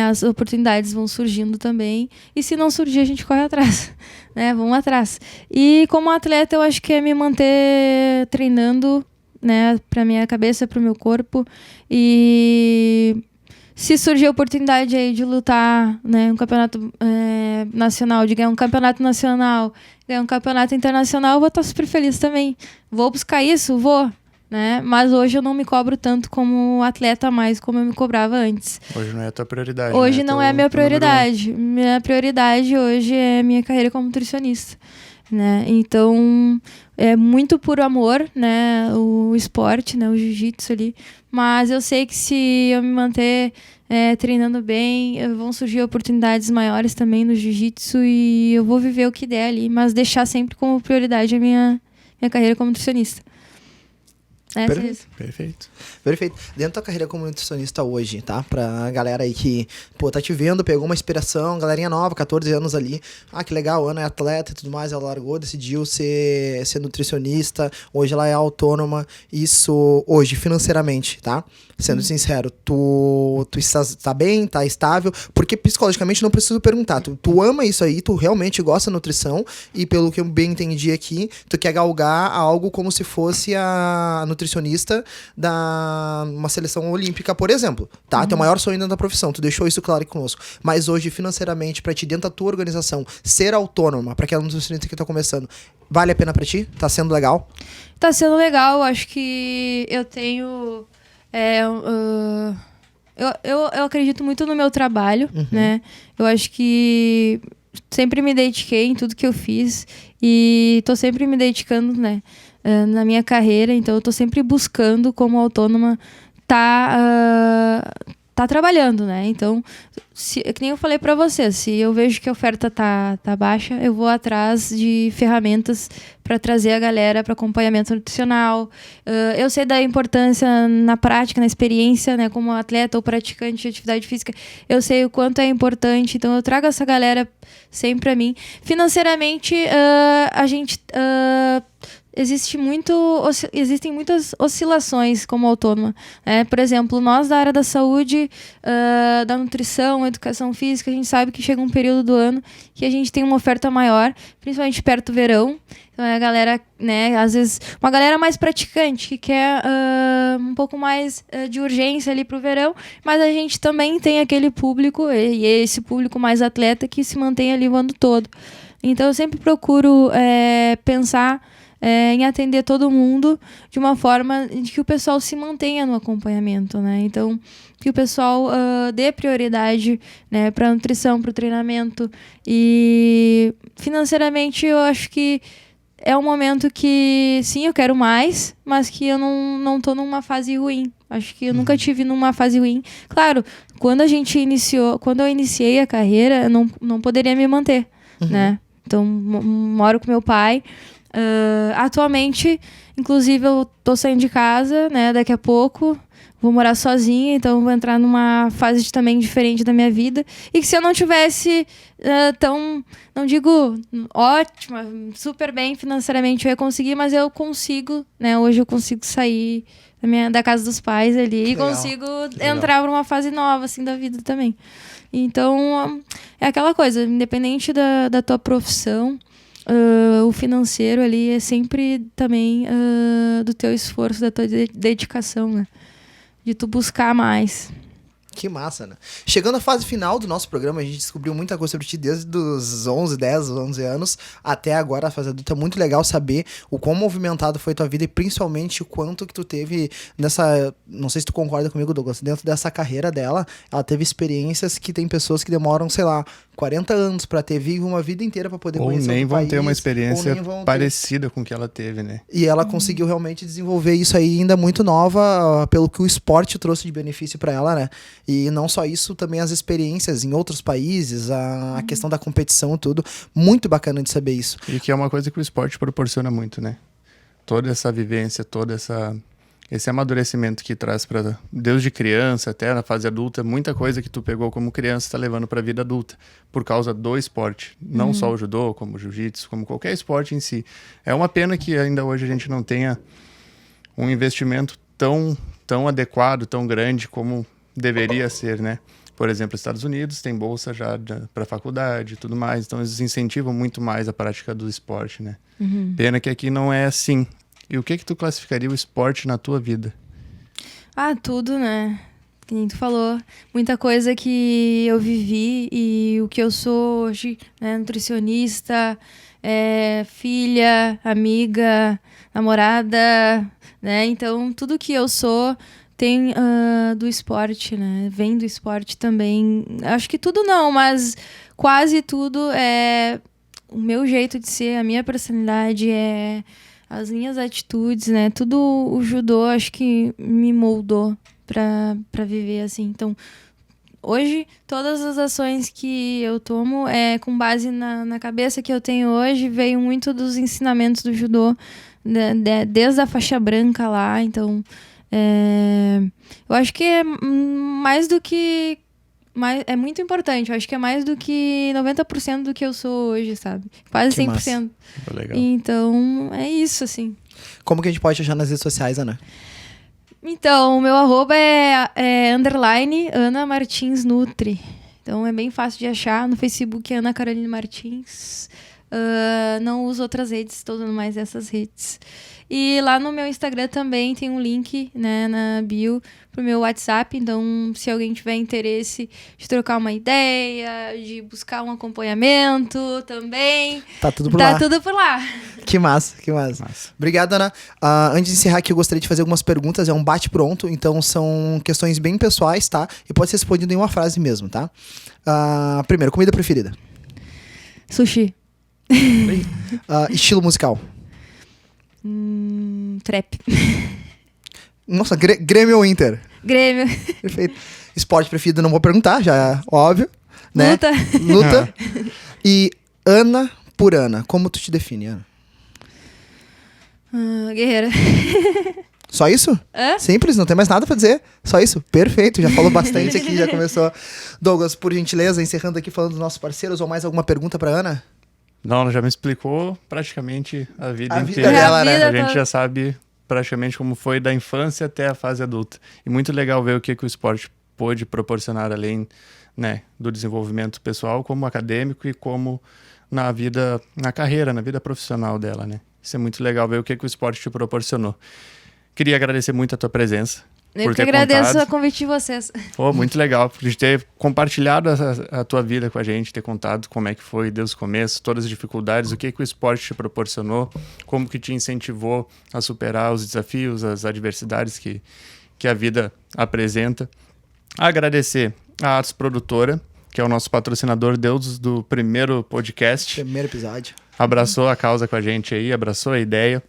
as oportunidades vão surgindo também. E se não surgir, a gente corre atrás, né? Vamos atrás. E como atleta, eu acho que é me manter treinando, né? Para minha cabeça, para o meu corpo. E se surgir a oportunidade aí de lutar, né, um campeonato nacional, de ganhar um campeonato nacional, ganhar um campeonato internacional, eu vou estar super feliz também. Vou buscar isso? Vou. Né? Mas hoje eu não me cobro tanto como atleta mais como eu me cobrava antes. Hoje não é a tua prioridade. Hoje né? não é a minha prioridade. Minha prioridade hoje é minha carreira como nutricionista. Né? Então, é muito por amor, né? O esporte, né? O jiu-jitsu ali. Mas eu sei que se eu me manter treinando bem, vão surgir oportunidades maiores também no jiu-jitsu e eu vou viver o que der ali, mas deixar sempre como prioridade a minha carreira como nutricionista. Perfeito. Perfeito. Dentro da carreira como nutricionista hoje, tá? Pra galera aí que, tá te vendo, pegou uma inspiração, galerinha nova, 14 anos ali. Ah, que legal, Ana é atleta e tudo mais, ela largou, decidiu ser nutricionista, hoje ela é autônoma. Isso, hoje, financeiramente, tá? Sendo sincero, tu está bem, tá estável, porque psicologicamente não preciso perguntar. Tu ama isso aí, tu realmente gosta da nutrição e pelo que eu bem entendi aqui, tu quer galgar algo como se fosse a nutricionista da uma seleção olímpica, por exemplo, tá? Teu maior sonho dentro da profissão, tu deixou isso claro conosco. Mas hoje, financeiramente, pra ti, dentro da tua organização, ser autônoma, pra aquela nutricionista que tá começando, vale a pena pra ti? Tá sendo legal? Tá sendo legal, acho que eu tenho... eu acredito muito no meu trabalho, né? Eu acho que sempre me dediquei em tudo que eu fiz e tô sempre me dedicando, né? Na minha carreira, então eu tô sempre buscando como autônoma tá trabalhando, né? Então, que nem eu falei pra você, se eu vejo que a oferta tá baixa, eu vou atrás de ferramentas para trazer a galera para acompanhamento nutricional. Eu sei da importância na prática, na experiência, né? Como atleta ou praticante de atividade física, eu sei o quanto é importante, então eu trago essa galera sempre pra mim. Financeiramente, a gente... Existem muitas oscilações como autônoma. Né? Por exemplo, nós da área da saúde, da nutrição, educação física, a gente sabe que chega um período do ano que a gente tem uma oferta maior, principalmente perto do verão. Então a galera, né, às vezes, uma galera mais praticante, que quer um pouco mais de urgência ali pro verão, mas a gente também tem aquele público, e esse público mais atleta, que se mantém ali o ano todo. Então eu sempre procuro pensar em atender todo mundo de uma forma de que o pessoal se mantenha no acompanhamento, né? Então, que o pessoal dê prioridade, né, para a nutrição, para o treinamento. E financeiramente eu acho que é um momento que, sim, eu quero mais, mas que eu não tô numa fase ruim. Acho que eu nunca tive numa fase ruim. Claro, quando eu iniciei a carreira, eu não poderia me manter, né? Então, moro com meu pai. Atualmente, inclusive, eu tô saindo de casa, né? Daqui a pouco vou morar sozinha, então vou entrar numa fase também diferente da minha vida. E que se eu não tivesse não digo ótima, super bem financeiramente eu ia conseguir, mas eu consigo, né? Hoje eu consigo sair da casa dos pais ali e consigo entrar para uma fase nova, assim, da vida também. Então, é aquela coisa, independente da tua profissão, o financeiro ali é sempre também do teu esforço, da tua dedicação, né? De tu buscar mais. Que massa, né? Chegando à fase final do nosso programa, a gente descobriu muita coisa sobre ti desde os 11 anos até agora, a fase adulta. É muito legal saber o quão movimentado foi tua vida e principalmente o quanto que tu teve nessa... Não sei se tu concorda comigo, Douglas. Dentro dessa carreira dela, ela teve experiências que tem pessoas que demoram, sei lá, 40 anos pra ter, vive uma vida inteira pra poder conhecer Ou nem vão ter uma país, experiência parecida com o que ela teve, né? E ela conseguiu realmente desenvolver isso aí ainda muito nova, pelo que o esporte trouxe de benefício pra ela, né? E não só isso, também as experiências em outros países, a questão da competição e tudo. Muito bacana de saber isso. E que é uma coisa que o esporte proporciona muito, né? Toda essa vivência, esse amadurecimento que traz para desde criança até na fase adulta, muita coisa que tu pegou como criança está levando para a vida adulta, por causa do esporte. Não só o judô, como o jiu-jitsu, como qualquer esporte em si. É uma pena que ainda hoje a gente não tenha um investimento tão adequado, tão grande como deveria ser, né? Por exemplo, os Estados Unidos tem bolsa já para faculdade e tudo mais, então eles incentivam muito mais a prática do esporte, né? Pena que aqui não é assim. E o que tu classificaria o esporte na tua vida? Ah, tudo, né? Que nem tu falou. Muita coisa que eu vivi e o que eu sou hoje, né? Nutricionista, filha, amiga, namorada, né? Então, tudo que eu sou tem do esporte, né? Vem do esporte também. Acho que tudo não, mas quase tudo é o meu jeito de ser, a minha personalidade, as minhas atitudes, né? Tudo o judô acho que me moldou pra viver assim. Então, hoje, todas as ações que eu tomo com base na cabeça que eu tenho hoje, veio muito dos ensinamentos do judô, desde a faixa branca lá. Então, eu acho que é mais do que... é muito importante. Eu acho que é mais do que 90% do que eu sou hoje, sabe? Quase Que 100%. massa. Legal. Então, é isso, assim. Como que a gente pode te achar nas redes sociais, Ana? Então, o meu arroba é underline Ana Martins Nutri. Então, é bem fácil de achar. No Facebook é Ana Caroline Martins. Não uso outras redes, estou usando mais essas redes. E lá no meu Instagram também tem um link, né, na bio pro meu WhatsApp. Então, se alguém tiver interesse de trocar uma ideia, de buscar um acompanhamento também, Tá tudo por lá. tá tudo por lá. Que massa. Obrigado, Ana. Antes de encerrar aqui, eu gostaria de fazer algumas perguntas. É um bate-pronto, então são questões bem pessoais, tá? E pode ser respondido em uma frase mesmo, tá? Primeiro, comida preferida. Sushi. Estilo musical. Trap. Nossa, Grêmio ou Inter? Grêmio. Perfeito. Esporte preferido, não vou perguntar, já é óbvio. Né? Luta. E Ana por Ana, como tu te define, Ana? Guerreira. Só isso? Simples, não tem mais nada pra dizer. Só isso? Perfeito, já falou bastante aqui, já começou. Douglas, por gentileza, encerrando aqui falando dos nossos parceiros, ou mais alguma pergunta pra Ana? Não, ela já me explicou praticamente a vida A vida inteira. dela, né? A gente já sabe praticamente como foi da infância até a fase adulta. E muito legal ver o que o esporte pôde proporcionar além, né, do desenvolvimento pessoal, como acadêmico e como na vida, na carreira, na vida profissional dela, né? Isso é muito legal ver o que o esporte te proporcionou. Queria agradecer muito a tua presença. Eu que agradeço o convite de vocês. Pô, muito legal de ter compartilhado a tua vida com a gente, ter contado como é que foi desde o começo, todas as dificuldades, o que o esporte te proporcionou, como que te incentivou a superar os desafios, as adversidades que a vida apresenta. Agradecer a Atos Produtora, que é o nosso patrocinador desde do primeiro podcast. Primeiro episódio. Abraçou a causa com a gente aí, abraçou a ideia.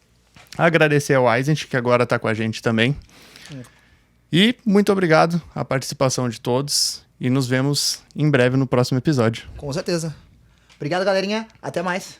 Agradecer ao Aizent, que agora está com a gente também. E muito obrigado a participação de todos e nos vemos em breve no próximo episódio. Com certeza. Obrigado, galerinha. Até mais.